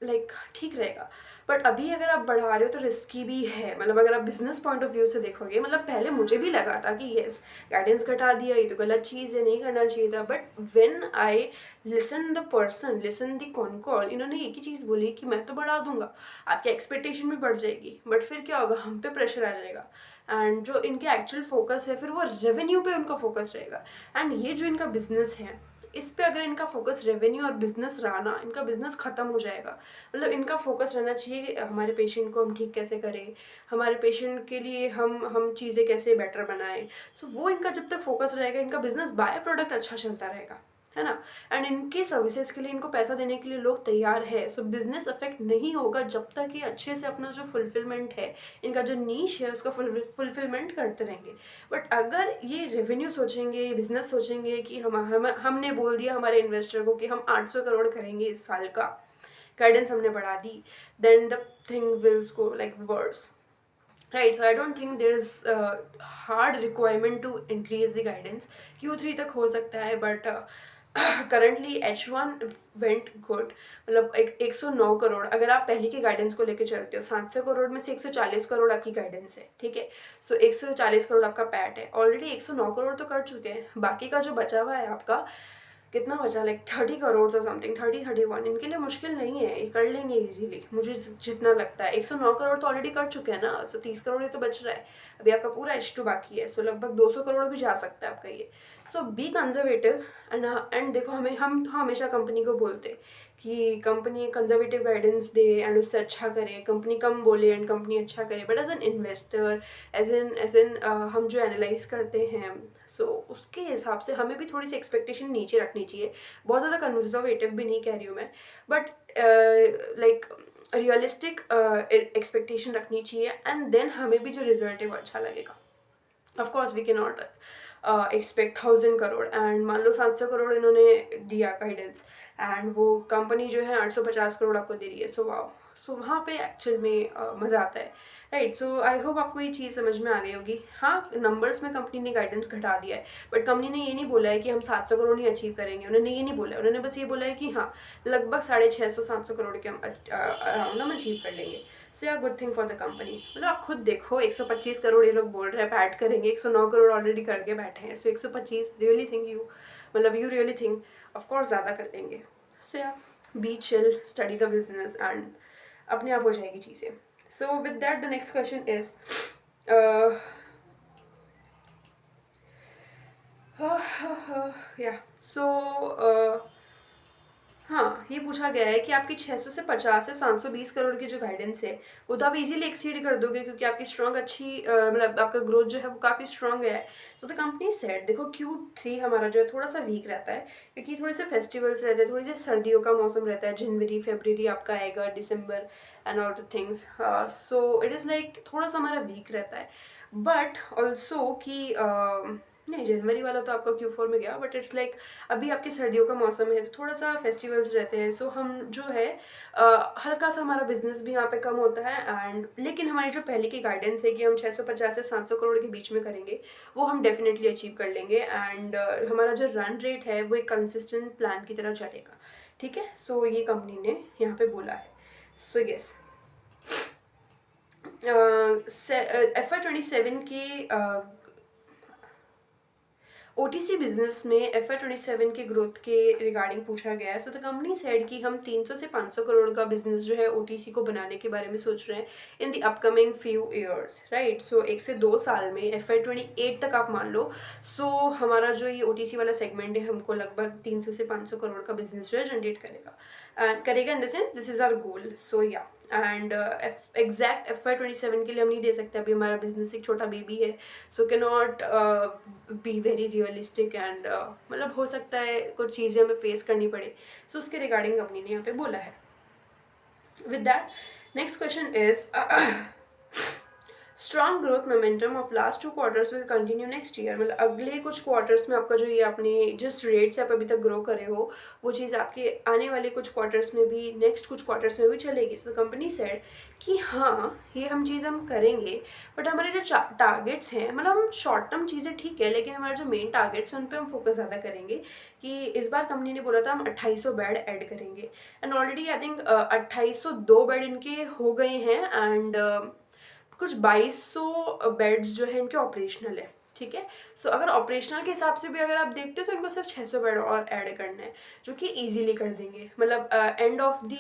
like ठीक रहेगा। बट अभी अगर आप बढ़ा रहे हो तो रिस्की भी है, मतलब अगर आप बिजनेस पॉइंट ऑफ व्यू से देखोगे, मतलब पहले मुझे भी लगा था कि येस गाइडेंस घटा दिया, ये तो गलत चीज़ है, नहीं करना चाहिए था। But when I listen the person, listen the con call, इन्होंने एक ही चीज़ बोली कि मैं तो बढ़ा दूंगा, आपकी एक्सपेक्टेशन भी बढ़ जाएगी, बट फिर क्या होगा, हम पे प्रेशर आ जाएगा, एंड जो इनके एक्चुअल फोकस है फिर वो रेवेन्यू पे उनका फोकस रहेगा। एंड ये जो इनका बिजनेस है, इस पे अगर इनका फोकस रेवेन्यू और बिजनेस रहा ना, इनका बिजनेस खत्म हो जाएगा। मतलब इनका फोकस रहना चाहिए कि हमारे पेशेंट को हम ठीक कैसे करें, हमारे पेशेंट के लिए हम चीज़ें कैसे बेटर बनाएं। सो वो इनका जब तक फोकस रहेगा, इनका बिजनेस बाय प्रोडक्ट अच्छा चलता रहेगा, है ना। एंड इनके सर्विसेज के लिए इनको पैसा देने के लिए लोग तैयार है। सो बिजनेस अफेक्ट नहीं होगा जब तक ये अच्छे से अपना जो फुलफिलमेंट है, इनका जो नीश है, उसका फुलफिलमेंट करते रहेंगे। बट अगर ये रेवेन्यू सोचेंगे, बिजनेस सोचेंगे कि हमने बोल दिया हमारे इन्वेस्टर को कि हम 800 करोड़ करेंगे इस साल का, गाइडेंस हमने बढ़ा दी, then the thing will go like worse, right? So I don't think there is a hard requirement to increase the guidance. Q3 तक हो सकता है, but currently H1 went good, मतलब 109 करोड़ अगर आप पहले के गाइडेंस को लेके चलते हो, 700 करोड़ में से 140 करोड़ आपकी गाइडेंस है, ठीक है। सो 140 करोड़ आपका पैट है, ऑलरेडी 109 करोड़ तो कर चुके हैं, बाकी का जो बचा हुआ है आपका, कितना बचा, लाइक 30 करोड़ और समथिंग, 30-31, इनके लिए मुश्किल नहीं है, ये कर लेंगे इजीली, मुझे जितना लगता है। 109 करोड़ तो ऑलरेडी कर चुके हैं ना, सो 30 करोड़ ही तो बच रहा है, अभी आपका पूरा H2 बाकी है, सो लगभग 200 करोड़ भी जा सकता है आपका ये। सो बी कंजर्वेटिव, एंड देखो, हम तो हमेशा कंपनी को बोलते कि company conservative guidance they and उससे अच्छा करे, कंपनी कम बोले एंड कंपनी अच्छा करे। But as an investor, as an हम जो एनालाइज करते हैं, सो उसके हिसाब से हमें भी थोड़ी सी एक्सपेक्टेशन नीचे रखनी चाहिए। बहुत ज़्यादा कंजर्वेटिव भी नहीं कह रही हूँ मैं, बट लाइक रियलिस्टिक एक्सपेक्टेशन रखनी चाहिए, एंड देन हमें भी जो रिजल्ट है वो अच्छा लगेगा। Of course we can not expect 1000 crore, and मान लो 700 करोड़ इन्होंने दिया गाइडेंस, एंड वो कंपनी जो है 850 करोड़ आपको दे रही है, सो वाओ। सो वहाँ पे एक्चुअल में मज़ा आता है, राइट। सो आई होप आपको ये चीज़ समझ में आ गई होगी। हाँ, नंबर्स में कंपनी ने गाइडेंस घटा दिया है, बट कंपनी ने ये नहीं बोला है कि हम 700 करोड़ नहीं अचीव करेंगे, उन्होंने ये नहीं बोला है, उन्होंने बस ये बोला है कि हाँ, लगभग 650-700 करोड़ के हम अराउंड हम अचीव कर लेंगे। सो या good thing for the company. मतलब आप खुद देखो, 125 करोड़ ये लोग बोल रहे हैं पैट करेंगे, 109 करोड़ ऑलरेडी करके बैठे हैं, सो 125 रियली थिंक यू, मतलब यू रियली थिंक, ऑफकोर्स ज़्यादा कर देंगे। So yeah be chill, study the business, and अपने आप हो जाएगी चीज़ें। So with that the next question is yeah so हाँ, ये पूछा गया है कि आपकी 600 से 50 से 720 करोड़ की जो गाइडेंस है, वो तो आप इजीली एक्सीड कर दोगे, क्योंकि आपकी स्ट्रॉन्ग अच्छी मतलब आपका ग्रोथ जो है वो काफ़ी स्ट्रॉन्ग है। सो द कंपनी सेड, देखो Q3 हमारा जो है थोड़ा सा वीक रहता है, क्योंकि थोड़े से फेस्टिवल्स रहते हैं, थोड़ी सी सर्दियों का मौसम रहता है, जनवरी फरवरी आपका आएगा, दिसंबर and all the things. So it is like थोड़ा सा हमारा वीक रहता है, बट ऑल्सो कि नहीं, जनवरी वाला तो आपका Q4 में गया, बट इट्स लाइक अभी आपके सर्दियों का मौसम है, तो थोड़ा सा फेस्टिवल्स रहते हैं, सो हम जो है हल्का सा हमारा बिजनेस भी यहाँ पे कम होता है, एंड लेकिन हमारी जो पहले की गाइडेंस है कि हम 650 से 700 करोड़ के बीच में करेंगे, वो हम डेफिनेटली अचीव कर लेंगे, एंड हमारा जो रन रेट है वो एक कंसिस्टेंट प्लान की तरह चलेगा, ठीक है। सो ये कंपनी ने यहाँ पे बोला है। सो यस, FY27 के OTC बिजनेस में FY27 के ग्रोथ के रिगार्डिंग पूछा गया है। सो द कंपनी सेड कि हम 300 से 500 करोड़ का बिजनेस जो है OTC को बनाने के बारे में सोच रहे हैं in the upcoming few years, right. So 1 से 2 साल में FY28 तक आप मान लो, सो हमारा जो ये OTC वाला सेगमेंट है हमको लगभग 300 से 500 करोड़ का बिजनेस जो है जनरेट करेगा in the sense this is our goal. So yeah, and exact FY27 के लिए हम नहीं दे सकते, अभी हमारा बिजनेस एक छोटा बेबी है, so can not be very realistic, and मतलब हो सकता है कुछ चीज़ें हमें फेस करनी पड़े, सो उसके रिगार्डिंग कंपनी ने यहाँ पे बोला है। With that next question is strong growth momentum of last 2 quarters will continue next year, मतलब अगले कुछ क्वार्टर्स में आपका जो ये आपने जिस रेट से आप अभी तक ग्रो करे हो वो चीज़ आपके आने वाले कुछ क्वार्टर्स में भी, नेक्स्ट कुछ क्वार्टर्स में भी चलेगी। तो कंपनी सेड कि हाँ ये हम चीज़ हम करेंगे, बट हमारे जो टारगेट्स हैं, मतलब हम शॉर्ट टर्म चीज़ें ठीक है, लेकिन हमारे जो मेन टारगेट्स हैं उन पर हम फोकस ज़्यादा करेंगे। कि इस बार कंपनी ने बोला था हम 2800 बेड ऐड करेंगे, and already I think 2802 bed इनके हो गए हैं, एंड कुछ 2200 बेड्स जो है इनके ऑपरेशनल है। ठीक है, सो अगर ऑपरेशनल के हिसाब से भी अगर आप देखते हो तो इनको सिर्फ 600 बेड और ऐड करना है, जो कि इजीली कर देंगे। मतलब एंड ऑफ द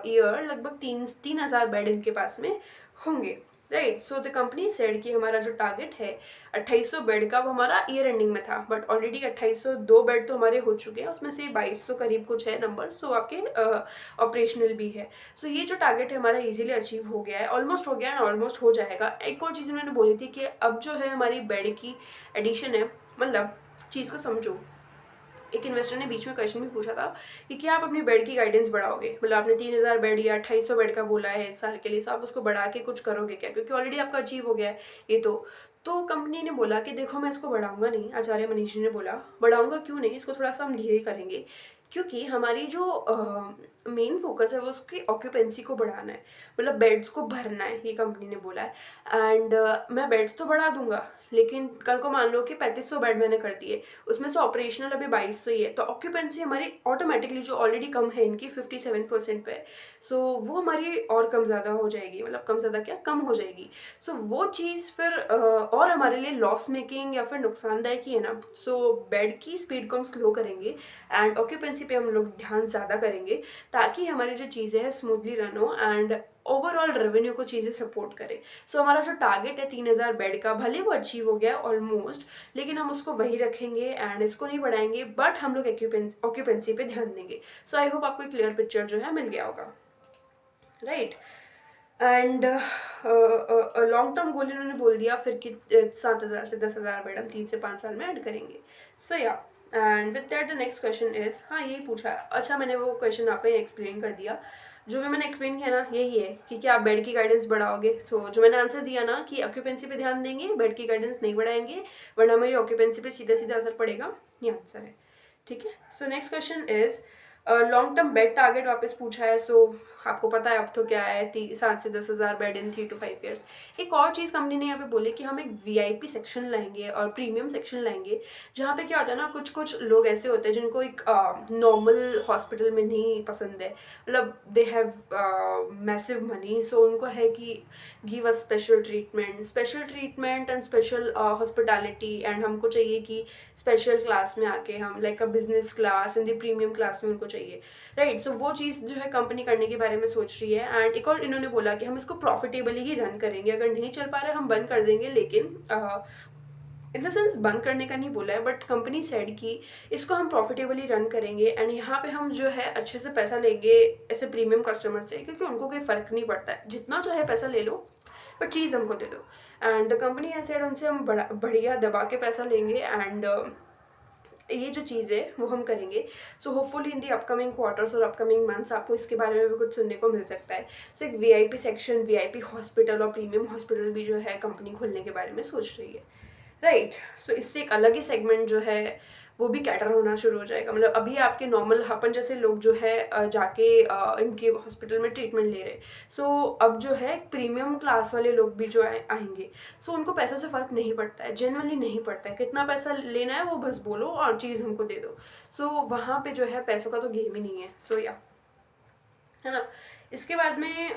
ईयर लगभग 3000 बेड इनके पास में होंगे। Right, so the company said कि हमारा जो टारगेट है 2800 बेड का, वो हमारा ईयर एंडिंग में था, बट ऑलरेडी 2802 बेड तो हमारे हो चुके हैं, उसमें से 2200 करीब कुछ है नंबर, सो आपके ऑपरेशनल भी है। सो ये जो टारगेट है हमारा इजीली अचीव हो गया है, ऑलमोस्ट हो गया है, ऑलमोस्ट हो जाएगा। एक और चीज़ उन्होंने बोली थी कि अब जो है हमारी बेड की एडिशन है, मतलब चीज़ को समझो, एक इन्वेस्टर ने बीच में क्वेश्चन भी पूछा था कि क्या आप अपनी बेड की गाइडेंस बढ़ाओगे, मतलब आपने 3000 बेड या 2800 बेड का बोला है इस साल के लिए, तो आप उसको बढ़ा के कुछ करोगे क्या, क्योंकि ऑलरेडी आपका अचीव हो गया है ये तो कंपनी ने बोला कि देखो मैं इसको बढ़ाऊंगा नहीं, आचार्य मनीष जी ने बोला बढ़ाऊंगा क्यों नहीं, इसको थोड़ा सा हम धीरे करेंगे, क्योंकि हमारी जो मेन फोकस है वो उसकी ऑक्यूपेंसी को बढ़ाना है, मतलब बेड्स को भरना है, ये कंपनी ने बोला है। एंड मैं बेड्स तो बढ़ा दूंगा, लेकिन कल को मान लो कि 3500 बेड मैंने कर दिए, उसमें से ऑपरेशनल अभी 2200 ही है, तो ऑक्यूपेंसी हमारी ऑटोमेटिकली जो ऑलरेडी कम है इनकी 57% पे, सो वो हमारी और कम ज़्यादा हो जाएगी, मतलब कम ज़्यादा क्या, कम हो जाएगी। सो वो चीज़ फिर और हमारे लिए लॉस मेकिंग या फिर नुकसानदायक ही है ना। सो बेड की स्पीड को हम स्लो करेंगे एंड ऑक्यूपेंसी पे हम लोग ध्यान ज़्यादा करेंगे, ताकि हमारी जो चीज़ें हैं स्मूथली रन हो एंड ओवरऑल रेवेन्यू को चीज़ें सपोर्ट करे। सो हमारा जो टारगेट है 3000 बेड का, भले वो अचीव हो गया ऑलमोस्ट, लेकिन हम उसको वही रखेंगे एंड इसको नहीं बढ़ाएंगे, बट हम लोग ऑक्यूपेंसी पे ध्यान देंगे। सो आई होप आपको एक क्लियर पिक्चर जो है मिल गया होगा। Right, and long term goal इन्होंने बोल दिया फिर कि 7000 से 10,000 बेड हम 3 से 5 साल में ऐड करेंगे। सो yeah, and with that the next question is, हाँ यही पूछा है, अच्छा मैंने वो क्वेश्चन आपको ये एक्सप्लेन कर दिया, जो भी मैंने एक्सप्लेन किया ना यही है कि क्या आप बेड की गाइडेंस बढ़ाओगे। सो जो मैंने आंसर दिया ना कि ऑक्यूपेंसी पे ध्यान देंगे, बेड की गाइडेंस नहीं बढ़ाएंगे, वरना हमारी ऑक्यूपेंसी पे सीधा सीधा असर पड़ेगा, ये आंसर है। ठीक है, सो next question is long term bed target वापस पूछा है। सो आपको पता है अब तो क्या है, 7 से 10,000 बेड इन 3 to 5 years। एक और चीज़ कंपनी ने यहाँ पे बोले कि हम एक वीआईपी सेक्शन लाएंगे और प्रीमियम सेक्शन लाएंगे, जहाँ पे क्या होता है ना, कुछ कुछ लोग ऐसे होते हैं जिनको एक नॉर्मल हॉस्पिटल में नहीं पसंद है, मतलब दे हैव मैसिव मनी, सो उनको है कि give a special treatment and special hospitality, and हमको चाहिए कि स्पेशल क्लास में आके हम like a business class in the premium class में उनको चाहिए। राइट, सो वो चीज़ जो है कंपनी करने के बारे में सोच रही है। एंड एक और इन्होंने बोला कि हम इसको प्रॉफिटेबली ही रन करेंगे, अगर नहीं चल पा रहा है हम बंद कर देंगे, लेकिन इन द सेंस बंद करने का नहीं बोला है, बट कंपनी सेड कि इसको हम प्रॉफिटेबली रन करेंगे एंड यहाँ पे हम जो है अच्छे से पैसा लेंगे ऐसे प्रीमियम कस्टमर से, क्योंकि उनको कोई फ़र्क नहीं पड़ता है, जितना जो है पैसा ले लो बट चीज़ हमको दे दो। And the company has said उनसे हम बढ़िया दबा के पैसा लेंगे, एंड ये जो चीज़ है वो हम करेंगे। So hopefully in the upcoming quarters और अपकमिंग मंथ्स आपको इसके बारे में भी कुछ सुनने को मिल सकता है। सो एक वीआईपी सेक्शन, वीआईपी हॉस्पिटल और प्रीमियम हॉस्पिटल भी जो है कंपनी खोलने के बारे में सोच रही है। राइट, सो इससे एक अलग ही सेगमेंट जो है वो भी कैटर होना शुरू हो जाएगा। मतलब अभी आपके नॉर्मल अपन जैसे लोग जो है जाके इनके हॉस्पिटल में ट्रीटमेंट ले रहे, सो अब जो है प्रीमियम क्लास वाले लोग भी जो आएंगे, सो उनको पैसों से फ़र्क नहीं पड़ता है, जनरली नहीं पड़ता है, कितना पैसा लेना है वो बस बोलो और चीज़ हमको दे दो। सो वहाँ पे जो है पैसों का तो गेम ही नहीं है। सो या, है ना। इसके बाद में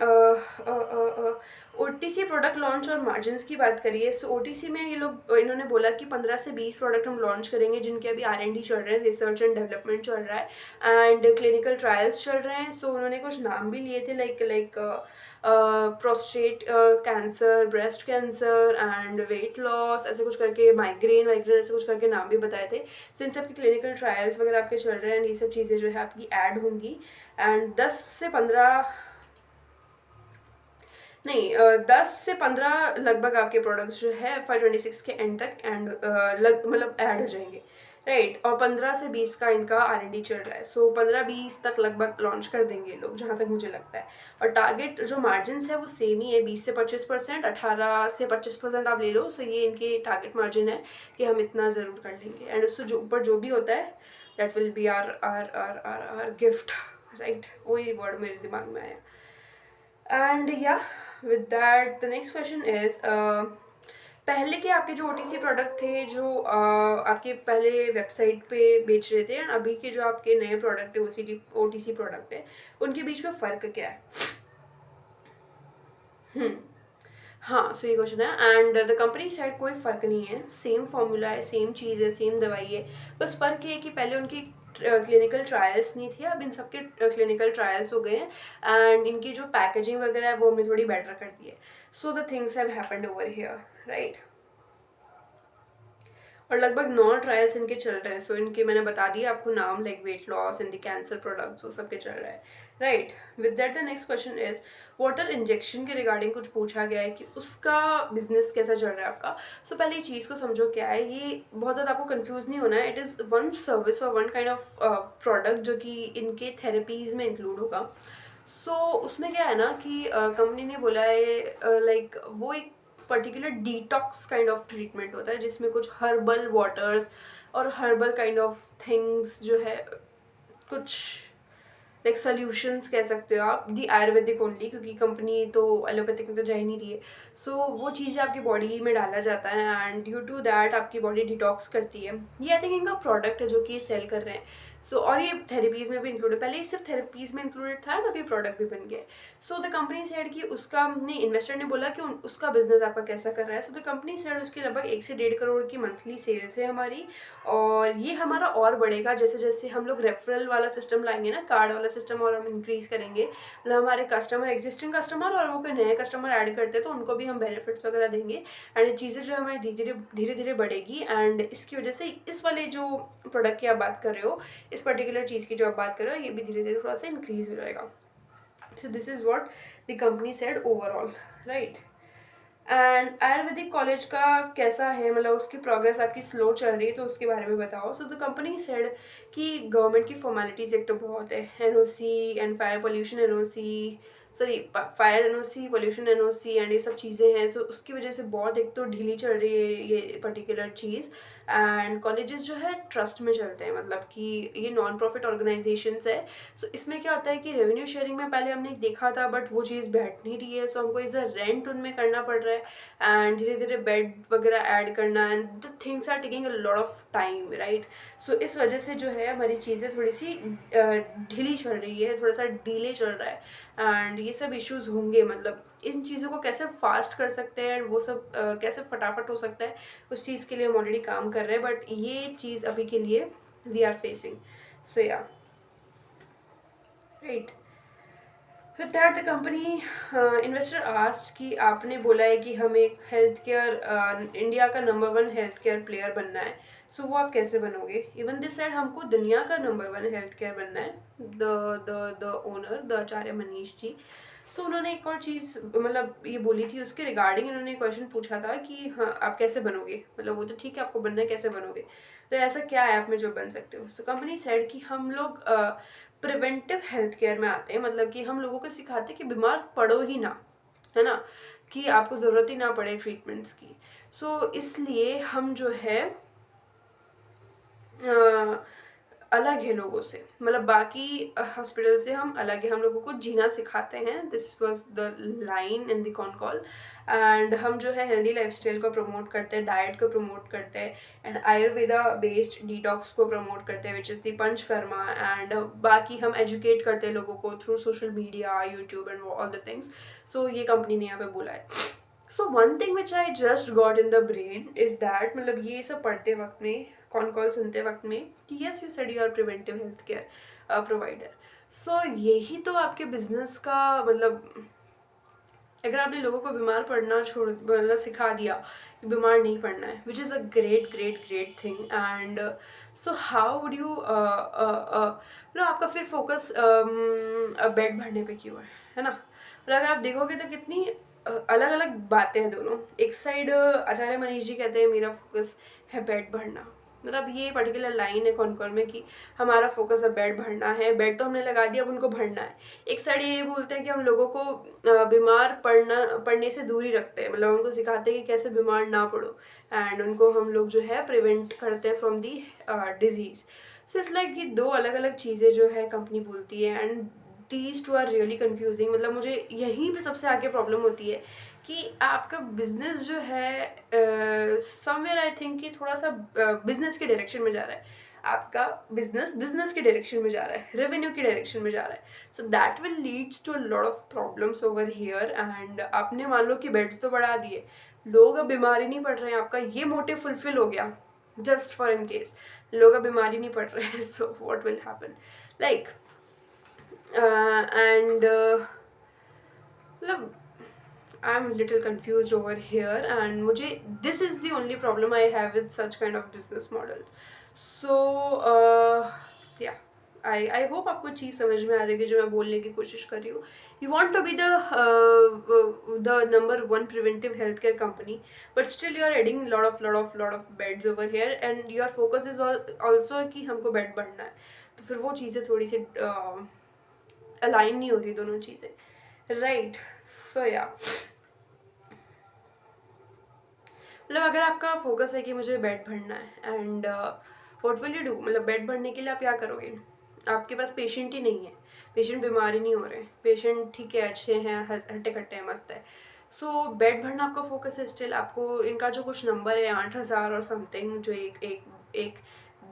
OTC प्रोडक्ट लॉन्च और मार्जिन्स की बात करिए। सो OTC में ये लोग, इन्होंने बोला कि 15 से 20 प्रोडक्ट हम लॉन्च करेंगे, जिनके अभी R&D चल रहे हैं, रिसर्च एंड डेवलपमेंट चल रहा है एंड क्लिनिकल ट्रायल्स चल रहे हैं। सो उन्होंने कुछ नाम भी लिए थे like prostate cancer, breast cancer and weight loss, ऐसे कुछ करके, माइग्रेन ऐसे कुछ करके नाम भी बताए थे। सो इन सब की क्लिनिकल ट्रायल्स वगैरह आपके चल रहे हैं एंड ये सब चीज़ें जो है आपकी ऐड होंगी। एंड 10 से 15 लगभग आपके प्रोडक्ट्स जो है FY26 के एंड तक एंड मतलब ऐड हो जाएंगे। राइट। और 15 से 20 का इनका R&D चल रहा है, सो 15-20 तक लगभग लॉन्च कर देंगे ये लोग, जहाँ तक मुझे लगता है। और टारगेट जो मार्जिन है वो सेम ही है, 20 से 25%, 18 से 25% आप ले लो। सो ये इनके टारगेट मार्जिन है कि हम इतना ज़रूर कर लेंगे, एंड उससे जो ऊपर जो भी होता है that will be R R R R R gift, right. वही वर्ड मेरे दिमाग में आया। And yeah with that the next question is, पहले के आपके जो OTC प्रोडक्ट थे, जो आपके पहले वेबसाइट पे बेच रहे थे, एंड अभी के जो आपके नए प्रोडक्ट है OTC प्रोडक्ट है, उनके बीच में फ़र्क क्या है? हम्म हाँ, सो ये क्वेश्चन है, एंड द कंपनी साइड कोई फ़र्क नहीं है, सेम फॉर्मूला है, सेम चीज़ है, सेम दवाई है। बस फ़र्क ये है कि पहले उनकी क्लिनिकल ट्रायल्स नहीं थी, अब इन सबके क्लिनिकल ट्रायल्स हो गए हैं, एंड इनकी जो पैकेजिंग वगैरह है वो हमने थोड़ी बेटर कर दी है। So the things have happened over here, right. और लगभग 9 ट्रायल्स इनके चल रहे हैं, सो इनके मैंने बता दिया आपको नाम, like weight loss and the cancer products, वो सबके चल रहा है, right. With that the next question is, water injection के रिगार्डिंग कुछ पूछा गया है कि उसका बिजनेस कैसा चल रहा है आपका। सो पहले ये चीज़ को समझो क्या है, ये बहुत ज़्यादा आपको कंफ्यूज नहीं होना है। इट इज़ वन सर्विस और वन काइंड ऑफ प्रोडक्ट जो कि इनके थेरेपीज़ में इंक्लूड होगा। सो उसमें क्या है ना कि कंपनी ने बोला है, लाइक वो एक particular detox kind of treatment होता है, जिसमें कुछ हर्बल वाटर्स और हर्बल काइंड ऑफ थिंग्स जो है, कुछ लाइक सोल्यूशंस कह सकते हो आप, दी आयुर्वेदिक ओनली, क्योंकि कंपनी तो एलोपैथिक में तो जा ही नहीं रही है। सो वो चीज़ें आपकी बॉडी में डाला जाता है, एंड ड्यू टू दैट आपकी बॉडी डिटॉक्स करती है। ये आई थिंक इनका प्रोडक्ट है जो कि सेल कर रहे हैं। सो और ये थेरेपीज़ में भी इंक्लूड है, पहले ये सिर्फ थेरेपीज़ में इंक्लूडेड था ना, अभी प्रोडक्ट भी बन गया। सो द कंपनी सेड कि उसका नहीं, इन्वेस्टर ने बोला कि उसका बिजनेस आपका कैसा कर रहा है। सो द कंपनी सेड उसकी लगभग 1 से 1.5 करोड़ की मंथली सेल्स है हमारी, और ये हमारा और बढ़ेगा जैसे जैसे हम लोग रेफरल वाला सिस्टम लाएंगे ना, कार्ड वाला सिस्टम, और हम इंक्रीज करेंगे, मतलब हमारे कस्टमर, एग्जिस्टिंग कस्टमर और वो कोई नए कस्टमर ऐड करते हैं तो उनको भी हम बेनिफिट्स वगैरह देंगे, एंड ये चीज़ें जो हमारी धीरे धीरे धीरे बढ़ेगी। एंड इसकी वजह से इस वाले जो प्रोडक्ट की आप बात कर रहे हो, इस पर्टिकुलर चीज़ की जो आप बात कर रहे हो, ये भी धीरे धीरे थोड़ा सा इंक्रीज हो जाएगा। So this is what the company said overall, right. And Ayurvedic college का कैसा है, मतलब उसकी प्रोग्रेस आपकी स्लो चल रही है तो उसके बारे में बताओ। सो द कंपनी सेड कि गवर्नमेंट की फॉर्मेलिटीज़ एक तो बहुत है, NOC and fire pollution NOC, sorry fire NOC, pollution NOC, and ये सब चीज़ें हैं। सो उसकी वजह से बहुत एक तो ढीली चल रही है ये पर्टिकुलर चीज़। एंड कॉलेजेस जो है ट्रस्ट में चलते हैं, मतलब कि ये नॉन प्रॉफिट ऑर्गेनाइजेशंस है। सो इसमें क्या होता है कि रेवेन्यू शेयरिंग में पहले हमने देखा था, बट वो चीज़ बैठ नहीं रही है, सो हमको इज़ रेंट उनमें करना पड़ रहा है, एंड धीरे धीरे बेड वगैरह ऐड करना, and the things are taking a lot of time, right. So इस वजह से जो है हमारी चीज़ें थोड़ी सी ढीली चल रही है, थोड़ा सा डिले चल रहा है, एंड ये सब इश्यूज होंगे। मतलब इन चीज़ों को कैसे फास्ट कर सकते हैं, एंड वो सब कैसे फटाफट हो सकता है, उस चीज़ के लिए हम ऑलरेडी काम कर रहे हैं, बट ये चीज़ अभी के लिए we are facing. So yeah, right. With that the company investor asked कि आपने बोला है कि हम एक हेल्थ केयर, इंडिया का नंबर 1 हेल्थ केयर प्लेयर बनना है। सो वो आप कैसे बनोगे? इवन दिस साइड हमको दुनिया का नंबर 1 हेल्थ केयर बनना है। द ओनर, द आचार्य मनीष जी, सो उन्होंने एक और चीज़ मतलब ये बोली थी, उसके रिगार्डिंग इन्होंने क्वेश्चन पूछा था कि हाँ आप कैसे बनोगे, मतलब वो तो ठीक है आपको बनना है, कैसे बनोगे, तो ऐसा क्या है आप में जो बन सकते हो। सो कंपनी सेड कि हम लोग प्रिवेंटिव हेल्थ केयर में आते हैं, मतलब कि हम लोगों को सिखाते हैं कि बीमार पड़ो ही ना, है ना, कि आपको ज़रूरत ही ना पड़े ट्रीटमेंट्स की। सो इसलिए हम जो है अ, अलग है लोगों से, मतलब बाकी हॉस्पिटल से हम अलग है, हम लोगों को जीना सिखाते हैं। This was the line in the con call. And हम जो है हेल्दी लाइफस्टाइल को प्रमोट करते हैं, डाइट को प्रमोट करते हैं, एंड आयुर्वेदा बेस्ड डिटॉक्स को प्रमोट करते हैं, which is the panchakarma. And बाकी हम एजुकेट करते हैं लोगों को through social media, YouTube and all the things. So ये कंपनी ने यहाँ पे बोला है। So one thing which I just got in the brain is that, मतलब ये सब पढ़ते वक्त में, कॉन कॉल सुनते वक्त में, कि yes you said you are preventive health care provider. So यही तो आपके बिजनेस का मतलब, अगर आपने लोगों को बीमार पड़ना छोड़ मतलब सिखा दिया कि बीमार नहीं पड़ना है, which is a great great great thing. And so how would you मतलब आपका फिर फोकस बेड भरने पे क्यों है ना। और अगर आप देखोगे तो कितनी अलग अलग बातें हैं दोनों। एक साइड आचार्य मनीष जी कहते हैं मेरा फोकस है बेड भरना, मतलब ये पर्टिकुलर लाइन है कॉनकॉर में कि हमारा फोकस अब बेड भरना है, बेड तो हमने लगा दिया, अब उनको भरना है। एक साइड ये बोलते हैं कि हम लोगों को बीमार पड़ने से दूर ही रखते हैं, मतलब उनको सिखाते हैं कि कैसे बीमार ना पड़ो, एंड उनको हम लोग जो है प्रिवेंट करते हैं from the disease. So it's like ये दो अलग अलग चीज़ें जो है कंपनी बोलती है, and these two are really confusing. मतलब मुझे यहीं पे सबसे आगे प्रॉब्लम होती है कि आपका बिजनेस जो है समवेयर आई थिंक कि थोड़ा सा बिजनेस के डायरेक्शन में जा रहा है, आपका बिजनेस के डायरेक्शन में जा रहा है, रेवेन्यू के डायरेक्शन में जा रहा है। So that will leads to a lot of problems over here. And आपने मान लो कि बेड्स तो बढ़ा दिए, लोग अब बीमार ही नहीं पड़ रहे हैं, आपका ये मोटिव फुलफिल हो गया, जस्ट फॉर इन केस लोग अब बीमार ही नहीं पड़ रहे हैं। So what will happen, like and मतलब I'm little confused over here, and मुझे this is the only problem I have with such kind of business models. So yeah, I hope आपको चीज़ समझ में आ रही है जो मैं बोलने की कोशिश कर रही हूँ. You want to be the number one preventive healthcare company, but still you are adding lot of beds over here, and your focus is also कि हमको बेड बढ़ना है. तो फिर वो चीज़ें थोड़ी सी अलाइन नहीं हो रही दोनों चीज़ें, राइट? सो या मतलब अगर आपका फोकस है कि मुझे बेड भरना है, and what will you do, मतलब बेड भरने के लिए आप क्या करोगे? आपके पास पेशेंट ही नहीं है, पेशेंट बीमार ही नहीं हो रहे, पेशेंट ठीक है, अच्छे हैं, हट्टे कट्टे हैं, मस्त है। सो बेड भरना आपका फोकस है, स्टिल आपको इनका जो कुछ नंबर है 8,000 और समथिंग जो एक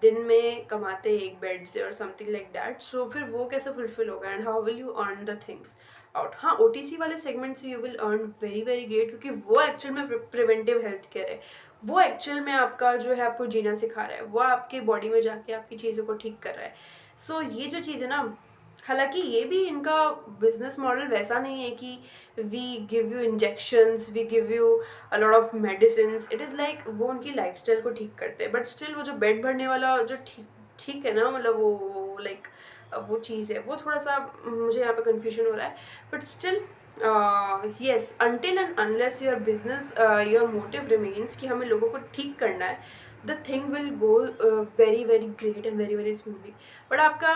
दिन में कमाते हैं एक बेड से और समथिंग लाइक दैट। सो फिर वो कैसे फुलफिल होगा, and how will you earn the things out? हाँ, ओटीसी वाले सेगमेंट से you will earn very very great, क्योंकि वो एक्चुअल में प्रिवेंटिव हेल्थ केयर है, वो एक्चुअल में आपका जो है आपको जीना सिखा रहा है, वो आपके बॉडी में जाके आपकी चीज़ों को ठीक कर रहा है। सो ये जो चीज़ है ना, हालांकि ये भी इनका बिजनेस मॉडल वैसा नहीं है कि we give you injections, we give you a lot of medicine, it is like वो उनकी लाइफस्टाइल को ठीक करते हैं। बट स्टिल वो जो बेड भरने वाला जो ठीक ठीक है ना, मतलब वो लाइक वो चीज़ है, वो थोड़ा सा मुझे यहाँ पे कन्फ्यूजन हो रहा है। But still yes, until and unless your business your motive remains कि हमें लोगों को ठीक करना है, the thing will go very very great and very very smoothly. But आपका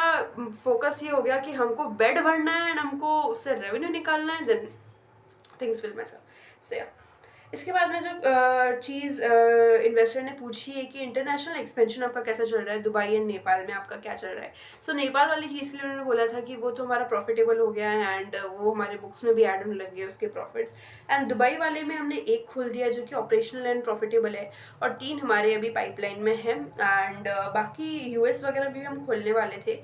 फोकस ये हो गया कि हमको बेड भरना है एंड हमको उससे रेवेन्यू निकालना है, then things will mess up. So yeah इसके बाद में जो चीज़ इन्वेस्टर ने पूछी है कि इंटरनेशनल एक्सपेंशन आपका कैसा चल रहा है, दुबई एंड नेपाल में आपका क्या चल रहा है। सो नेपाल वाली चीज़ के लिए उन्होंने बोला था कि वो तो हमारा प्रॉफिटेबल हो गया है, एंड वो हमारे बुक्स में भी ऐड होने लग गए उसके प्रॉफिट्स। एंड दुबई वाले में हमने एक खोल दिया जो कि ऑपरेशनल एंड प्रॉफिटेबल है, और 3 हमारे अभी पाइपलाइन में है, एंड बाकी यूएस वगैरह भी हम खोलने वाले थे।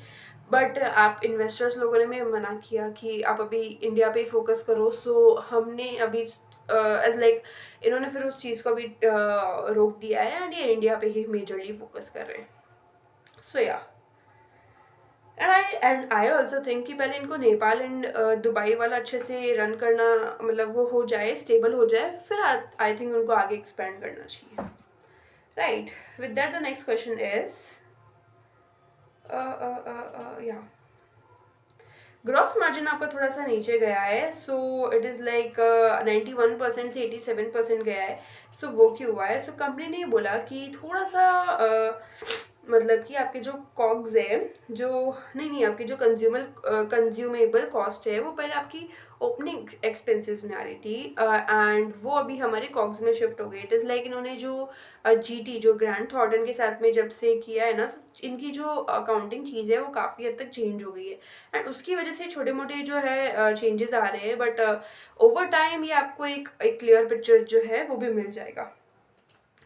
बट आप इन्वेस्टर्स लोगों ने हमें मना किया कि आप अभी इंडिया पे ही फोकस करो। सो हमने अभी एज लाइक इन्होंने फिर उस चीज़ को भी रोक दिया है, एंड ये इंडिया पे ही मेजरली फोकस कर रहे हैं। सो yeah and I also think कि पहले इनको नेपाल एंड दुबई वाला अच्छे से रन करना, मतलब वो हो जाए, स्टेबल हो जाए, फिर आई थिंक उनको आगे एक्सपेंड करना चाहिए, right? With that the next question is या ग्रॉस मार्जिन आपका थोड़ा सा नीचे गया है, सो इट इज़ लाइक 91% से 87% गया है। सो वो क्यों हुआ है? सो कंपनी ने बोला कि थोड़ा सा मतलब कि आपके जो कॉग्स है, जो नहीं आपकी जो कंज्यूमेबल कॉस्ट है, वो पहले आपकी ओपनिंग एक्सपेंसेस में आ रही थी, एंड वो अभी हमारे कॉग्स में शिफ्ट हो गई। इट इज़ लाइक इन्होंने जो जीटी जो ग्रैंड थॉर्टन के साथ में जब से किया है ना, तो इनकी जो अकाउंटिंग चीज़ है वो काफ़ी हद तक चेंज हो गई है, एंड उसकी वजह से छोटे मोटे जो है चेंजेस आ रहे हैं। बट ओवर टाइम ये आपको एक क्लियर पिक्चर जो है वो भी मिल जाएगा,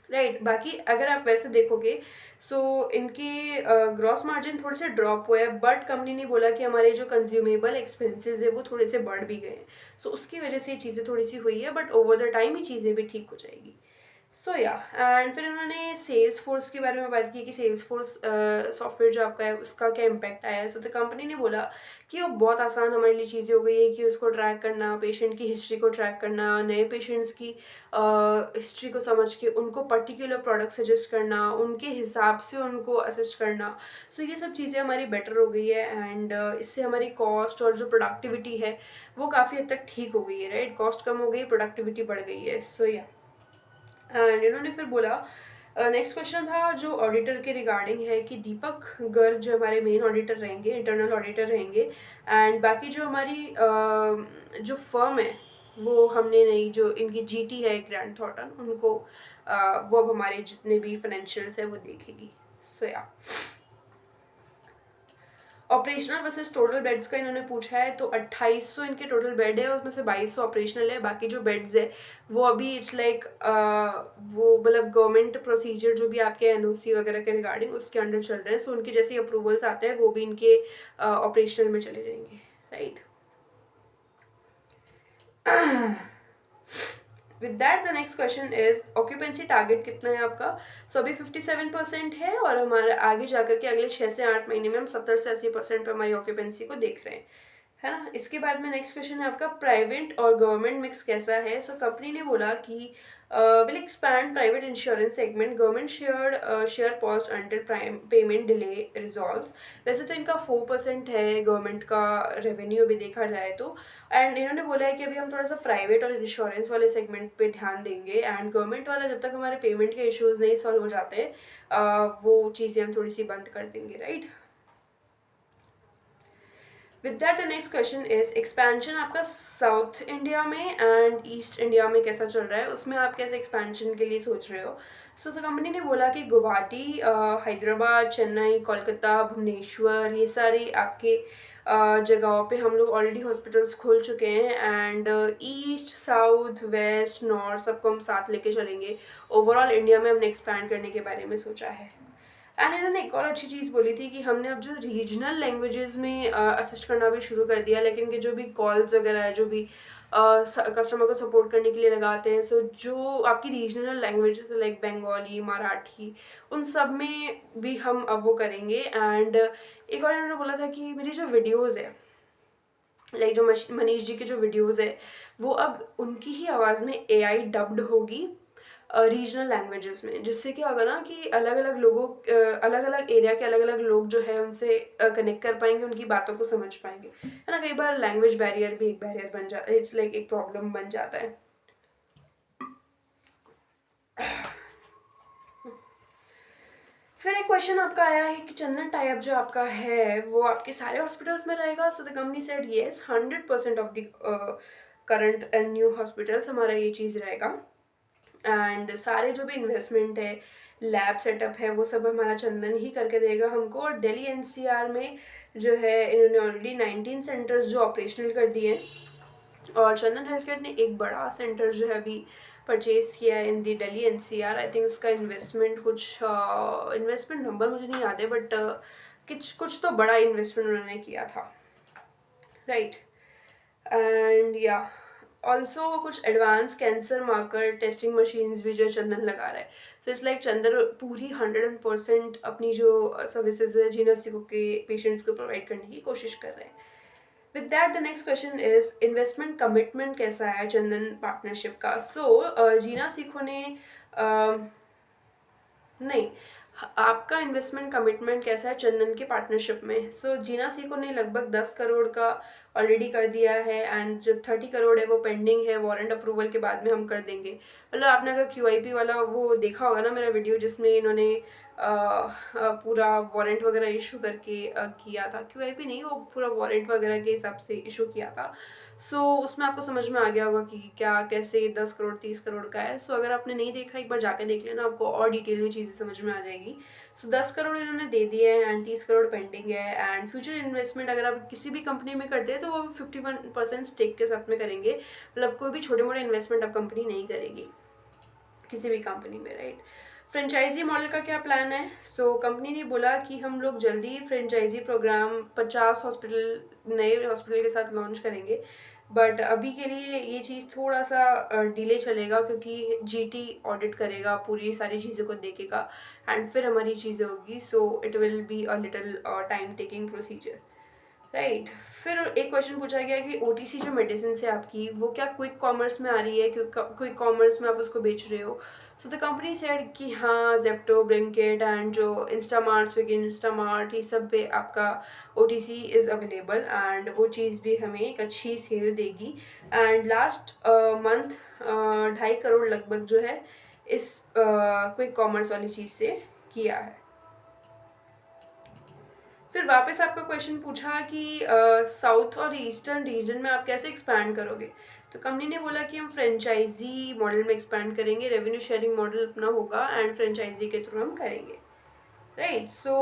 राइट? बाकी अगर आप वैसे देखोगे, सो इनके ग्रॉस मार्जिन थोड़े से ड्रॉप हुए हैं, बट कंपनी ने बोला कि हमारे जो कंज्यूमेबल एक्सपेंसेस है वो थोड़े से बढ़ भी गए हैं। सो उसकी वजह से ये चीज़ें थोड़ी सी हुई है, बट ओवर द टाइम ये चीज़ें भी ठीक हो जाएगी। सो या एंड फिर उन्होंने सेल्स फोर्स के बारे में बात की कि सेल्स फोर्स सॉफ्टवेयर जो आपका है उसका क्या इम्पैक्ट आया है। सो द कंपनी ने बोला कि वो बहुत आसान हमारे लिए चीज़ें हो गई है कि उसको ट्रैक करना, पेशेंट की हिस्ट्री को ट्रैक करना, नए पेशेंट्स की हिस्ट्री को समझ के उनको पर्टिकुलर प्रोडक्ट सजेस्ट करना, उनके हिसाब से उनको असिस्ट करना। सो ये सब चीज़ें हमारी बेटर हो गई है, एंड इससे हमारी कॉस्ट और जो प्रोडक्टिविटी है वो काफ़ी हद तक ठीक हो गई है, राइट? कॉस्ट कम हो गई, प्रोडक्टिविटी बढ़ गई है। सो या एंड इन्होंने फिर बोला नेक्स्ट क्वेश्चन था जो ऑडिटर के रिगार्डिंग है कि दीपक गर्ग जो हमारे मेन ऑडिटर रहेंगे, इंटरनल ऑडिटर रहेंगे, एंड बाकी जो हमारी जो फर्म है वो हमने नहीं, जो इनकी जीटी है ग्रैंड थॉर्टन, उनको वो अब हमारे जितने भी फाइनेंशियल्स है वो देखेगी. सो या ऑपरेशनल वर्सेस टोटल बेड्स का इन्होंने पूछा है, तो 2800 इनके टोटल बेड है, उसमें से 2200 ऑपरेशनल है, बाकी जो बेड्स है वो अभी इट्स लाइक वो मतलब गवर्नमेंट प्रोसीजर जो भी आपके एनओसी वगैरह के रिगार्डिंग उसके अंडर चल रहे हैं. सो उनके जैसे अप्रूवल्स आते हैं वो भी इनके ऑपरेशनल में चले जाएंगे, right. With that the next question is occupancy target कितना है आपका. सो अभी 57% है और हमारे आगे जाकर के अगले 6 से 8 महीने में हम 70 से 80% पे हमारी ऑक्यूपेंसी को देख रहे हैं, है ना. इसके बाद में नेक्स्ट क्वेश्चन है आपका प्राइवेट और गवर्नमेंट मिक्स कैसा है. सो कंपनी ने बोला कि will expand private insurance segment, government share post until payment delay resolves. वैसे तो इनका 4% है गवर्नमेंट का रेवेन्यू भी देखा जाए तो, एंड इन्होंने बोला है कि अभी हम थोड़ा सा प्राइवेट और इंश्योरेंस वाले सेगमेंट पे ध्यान देंगे, एंड गवर्नमेंट वाला जब तक हमारे पेमेंट के इश्यूज नहीं सॉल्व हो जाते वो चीज़ें हम थोड़ी सी बंद कर देंगे, right. With that the next question is expansion आपका साउथ इंडिया में एंड ईस्ट इंडिया में कैसा चल रहा है, उसमें आप कैसे एक्सपेंशन के लिए सोच रहे हो. सो तो कंपनी ने बोला कि गुवाहाटी, हैदराबाद, चेन्नई, कोलकाता, भुवनेश्वर, ये सारे आपके जगहों पे हम लोग ऑलरेडी हॉस्पिटल्स खोल चुके हैं, and east, south, west, north सबको हम साथ लेके चलेंगे. ओवरऑल इंडिया में हमने एक्सपैंड करने के बारे में सोचा है. एंड इन्होंने एक और अच्छी चीज़ बोली थी कि हमने अब जो रीजनल लैंग्वेजेस में असिस्ट करना भी शुरू कर दिया, लेकिन कि जो भी कॉल्स वगैरह है जो भी कस्टमर को सपोर्ट करने के लिए लगाते हैं, सो जो आपकी रीजनल लैंग्वेजेस है लाइक बंगाली, मराठी, उन सब में भी हम अब वो करेंगे. एंड एक और इन्होंने बोला था कि मेरी जो वीडियोज़ है लाइक जो मनीष जी के जो वीडियोज़ है वो अब उनकी ही आवाज़ में एआई डब्ड होगी रीजनल लैंग्वेजेस में, जिससे क्या होगा ना कि अलग अलग लोगों अलग अलग एरिया के अलग अलग लोग जो है उनसे कनेक्ट कर पाएंगे, उनकी बातों को समझ पाएंगे, है ना. कई बार लैंग्वेज बैरियर भी एक बैरियर बन जाता है, इट्स लाइक एक प्रॉब्लम बन जाता है. फिर एक क्वेश्चन आपका आया है कि चंदन टाई अप जो आपका है वो आपके सारे हॉस्पिटल्स में रहेगा. So the company said yes, 100% of the current and new hospitals हमारा ये चीज़ रहेगा, एंड सारे जो भी इन्वेस्टमेंट है, लैब सेटअप है, वो सब हमारा चंदन ही करके देगा हमको. और दिल्ली एनसीआर में जो है इन्होंने ऑलरेडी 19 सेंटर्स जो ऑपरेशनल कर दिए हैं, और चंदन हेल्थकेयर ने एक बड़ा सेंटर जो है अभी परचेज किया है इन दी दिल्ली एनसीआर. आई थिंक उसका इन्वेस्टमेंट कुछ इन्वेस्टमेंट नंबर मुझे नहीं याद है, बट कुछ तो बड़ा इन्वेस्टमेंट उन्होंने किया था, राइट. एंड या ऑल्सो कुछ advance cancer marker testing machines भी जो चंदन लगा रहा है. सो इट्स लाइक चंदन पूरी 100% अपनी जो सर्विसेज है जीना सिको के पेशेंट्स को प्रोवाइड करने की कोशिश कर रहे हैं. With that the next question is investment commitment कैसा है चंदन पार्टनरशिप का. सो जीना सिको ने नहीं, आपका इन्वेस्टमेंट कमिटमेंट कैसा है चंदन के पार्टनरशिप में. सो जीना सिको ने लगभग 10 करोड़ का ऑलरेडी कर दिया है, एंड जो 30 करोड़ है वो पेंडिंग है, वारंट अप्रूवल के बाद में हम कर देंगे. मतलब आपने अगर क्यूआईपी वाला वो देखा होगा ना मेरा वीडियो, जिसमें इन्होंने पूरा वारंट वगैरह इशू करके किया था, क्यूआईपी नहीं, वो पूरा वारंट वगैरह के हिसाब से इशू किया था. सो उसमें आपको समझ में आ गया होगा कि क्या कैसे 10 करोड़ 30 करोड़ का है. सो अगर आपने नहीं देखा एक बार जाके देख लेना, आपको और डिटेल में चीज़ें समझ में आ जाएगी. सो 10 करोड़ इन्होंने दे दिए हैं एंड 30 करोड़ पेंडिंग है. एंड फ्यूचर इन्वेस्टमेंट अगर आप किसी भी कंपनी में करते हैं तो वो 51% स्टेक के साथ में करेंगे. मतलब कोई भी छोटे मोटे इन्वेस्टमेंट अब कंपनी नहीं करेगी किसी भी कंपनी में, राइट. फ्रेंचाइजी मॉडल का क्या प्लान है. सो कंपनी ने बोला कि हम लोग जल्दी फ्रेंचाइजी प्रोग्राम 50 हॉस्पिटल नए हॉस्पिटल के साथ लॉन्च करेंगे, बट अभी के लिए ये चीज़ थोड़ा सा डिले चलेगा क्योंकि जीटी ऑडिट करेगा, पूरी सारी चीज़ों को देखेगा, एंड फिर हमारी चीज़ें होगी. So it will be a little time taking procedure, right. फिर एक क्वेश्चन पूछा गया कि ओटीसी जो मेडिसिन है आपकी वो क्या क्विक कॉमर्स में आ रही है, क्विक कॉमर्स में आप उसको बेच रहे हो. सो द कंपनी सेड कि हाँ, जेप्टो, ब्लिंकिट एंड जो इंस्टामार्ट, स्विगी इंस्टामार्ट, ये सब पे आपका ओटीसी इज़ अवेलेबल, एंड वो चीज़ भी हमें एक अच्छी सेल देगी. एंड लास्ट मंथ 2.5 करोड़ लगभग जो है इस क्विक कॉमर्स वाली चीज़ से किया है। फिर वापस आपका क्वेश्चन पूछा कि साउथ और ईस्टर्न रीजन में आप कैसे एक्सपैंड करोगे। तो कंपनी ने बोला कि हम फ्रेंचाइजी मॉडल में एक्सपैंड करेंगे, रेवेन्यू शेयरिंग मॉडल अपना होगा एंड फ्रेंचाइजी के थ्रू हम करेंगे। Right, so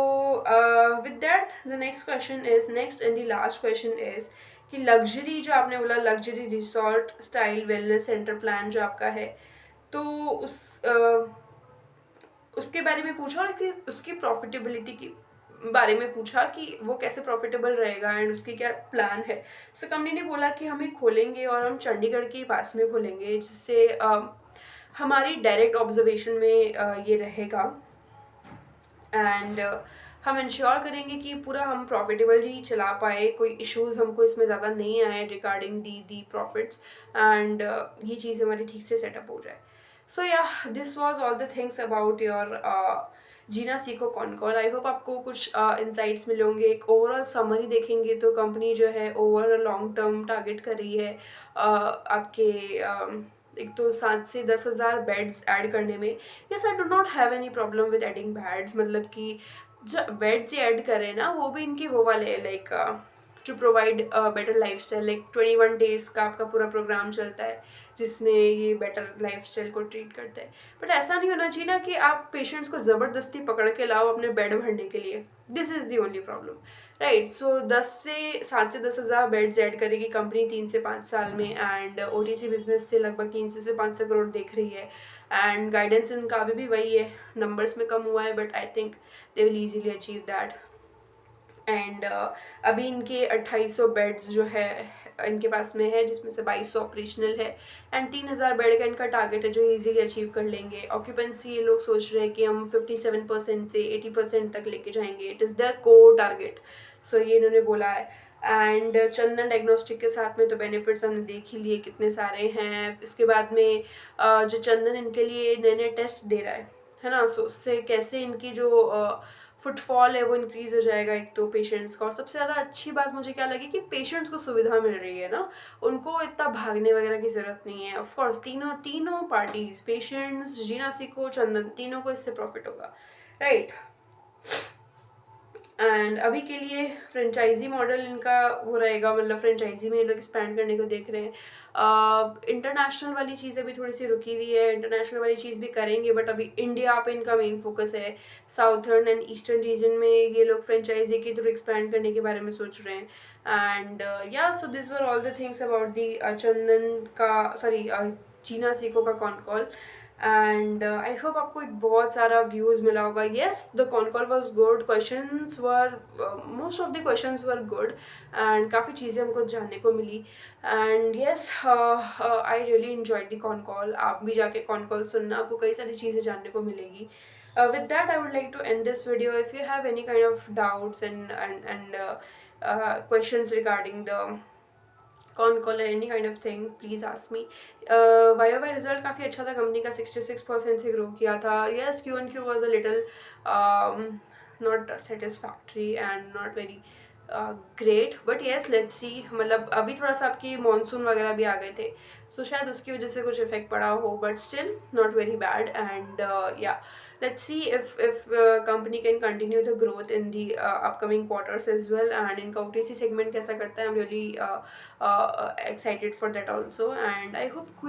with that the next question is next and the last question is कि लग्जरी जो आपने बोला, luxury resort style wellness centre plan जो आपका है, तो उसके बारे में पूछा और उसकी प्रॉफिटेबिलिटी की बारे में पूछा कि वो कैसे प्रॉफिटेबल रहेगा एंड उसकी क्या प्लान है। सो कंपनी ने बोला कि हम ये खोलेंगे और हम चंडीगढ़ के पास में खोलेंगे, जिससे हमारी डायरेक्ट ऑब्जर्वेशन में ये रहेगा एंड हम इंश्योर करेंगे कि पूरा हम प्रॉफिटेबल ही चला पाए, कोई इश्यूज हमको इसमें ज़्यादा नहीं आए रिगार्डिंग दी प्रॉफिट्स एंड ये चीज़ हमारी ठीक से सेटअप हो जाए। So yeah this was all the things about your Jeena Sikho con call. I hope आपको कुछ इंसाइट्स मिले होंगे। एक ओवरऑल समरी देखेंगे तो कंपनी जो है ओवर लॉन्ग टर्म टारगेट कर रही है आपके एक तो 7 से 10 हज़ार बेड्स ऐड करने में। Yes, I do not have any problem with adding beds, मतलब कि जो बेड्स ही ऐड करें ना वो भी इनके वो वाले like to provide better lifestyle, like 21 days का आपका पूरा प्रोग्राम चलता है जिसमें ये बेटर लाइफ स्टाइल को ट्रीट करते हैं। बट ऐसा नहीं होना चाहिए ना कि आप पेशेंट्स को ज़बरदस्ती पकड़ के लाओ अपने बेड भरने के लिए। This is the only problem. Right, so 7 से 10 हज़ार बेड्स ऐड करेगी कंपनी 3 से 5 साल में एंड ओटीसी बिजनेस से लगभग 300 से 500 करोड़ देख रही है एंड गाइडेंस इनका अभी भी वही है, नंबर्स में कम हुआ है but I think they will easily achieve that. And अभी इनके 2800 बेड्स जो है इनके पास में है, जिसमें से 2200 ऑपरेशनल है एंड 3000 बेड का इनका टारगेट है जो इजीली अचीव कर लेंगे। ऑक्यूपेंसी ये लोग सोच रहे हैं कि हम 57% से 80% तक लेके जाएंगे, it is their core target. So ये इन्होंने बोला है एंड चंदन डायग्नोस्टिक के साथ में तो बेनिफिट्स हमने देख ही लिए कितने सारे हैं। इसके बाद में जो चंदन इनके लिए नए नए टेस्ट दे रहा है ना, सो उससे कैसे इनकी जो फुटफॉल है वो इंक्रीज हो जाएगा एक तो पेशेंट्स का। और सबसे ज़्यादा अच्छी बात मुझे क्या लगी कि पेशेंट्स को सुविधा मिल रही है ना, उनको इतना भागने वगैरह की ज़रूरत नहीं है। ऑफकोर्स तीनों पार्टीज, पेशेंट्स, जीना सीखो, चंदन, तीनों को इससे प्रॉफिट होगा। राइट, एंड अभी के लिए फ्रेंचाइजी मॉडल इनका वो रहेगा, मतलब फ्रेंचाइजी में ये लोग एक्सपैंड करने को देख रहे हैं। इंटरनेशनल वाली चीज़ अभी थोड़ी सी रुकी हुई है, इंटरनेशनल वाली चीज़ भी करेंगे बट अभी इंडिया पे इनका मेन फोकस है। साउथर्न एंड ईस्टर्न रीजन में ये लोग फ्रेंचाइजी के थ्रू एक्सपैंड करने के बारे में सोच रहे हैं। And yeah so this were all the things about the Chandan का, सॉरी, जीना सीखो का con call. And I hope आपको एक बहुत सारा व्यूज़ मिला होगा। Yes, the con call was good, questions were, most of the questions were good and काफ़ी चीज़ें हमको जानने को मिली। And yes, I really enjoyed the con call. आप भी जाके कॉन कॉल सुनना, आपको कई सारी चीज़ें जानने को मिलेगी। With that, I would like to end this video. If you have any kind of doubts and questions regarding the con call any kind of thing, please ask me. वाई result काफ़ी अच्छा था कंपनी का, 66% से grow किया था। Yes, Q1Q was a little not satisfactory and not very great, but yes let's see. मतलब अभी थोड़ा सा आपकी मानसून वगैरह भी आ गए थे, सो शायद उसकी वजह से कुछ इफेक्ट पड़ा हो, but still not very bad. And या let's see if company can continue the growth in the upcoming quarters as well, and इनका OTC segment कैसा करता है, I'm really excited for that also। and I hope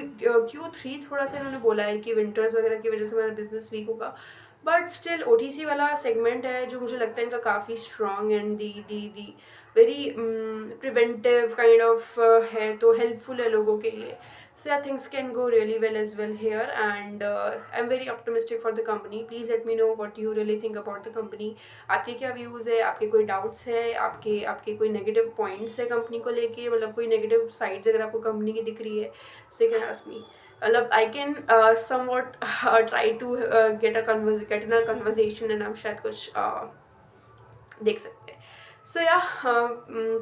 Q3 थोड़ा सा इन्होंने बोला है कि विंटर्स वगैरह की वजह से हमारा बिजनेस वीक होगा, बट स्टिल OTC वाला सेगमेंट है जो मुझे लगता है इनका काफ़ी strong and the very preventive kind of है, तो हेल्पफुल है लोगों के लिए। So yeah, things can go really well as well here, and I'm very optimistic for the company. Please let me know what you really think about the company. आपके क्या views है, आपके कोई डाउट्स है, आपके कोई नेगेटिव पॉइंट्स है company को लेके, मतलब कोई नेगेटिव साइड्स अगर आपको कंपनी की दिख रही है, so you can ask me. मतलब I can somewhat try to get in a conversation and हम शायद कुछ देख सकते हैं। So yeah,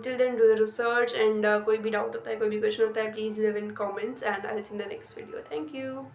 till then do the research and कोई भी डाउट होता है, कोई भी क्वेश्चन होता है, please leave in comments and I'll see you in the next video. Thank you.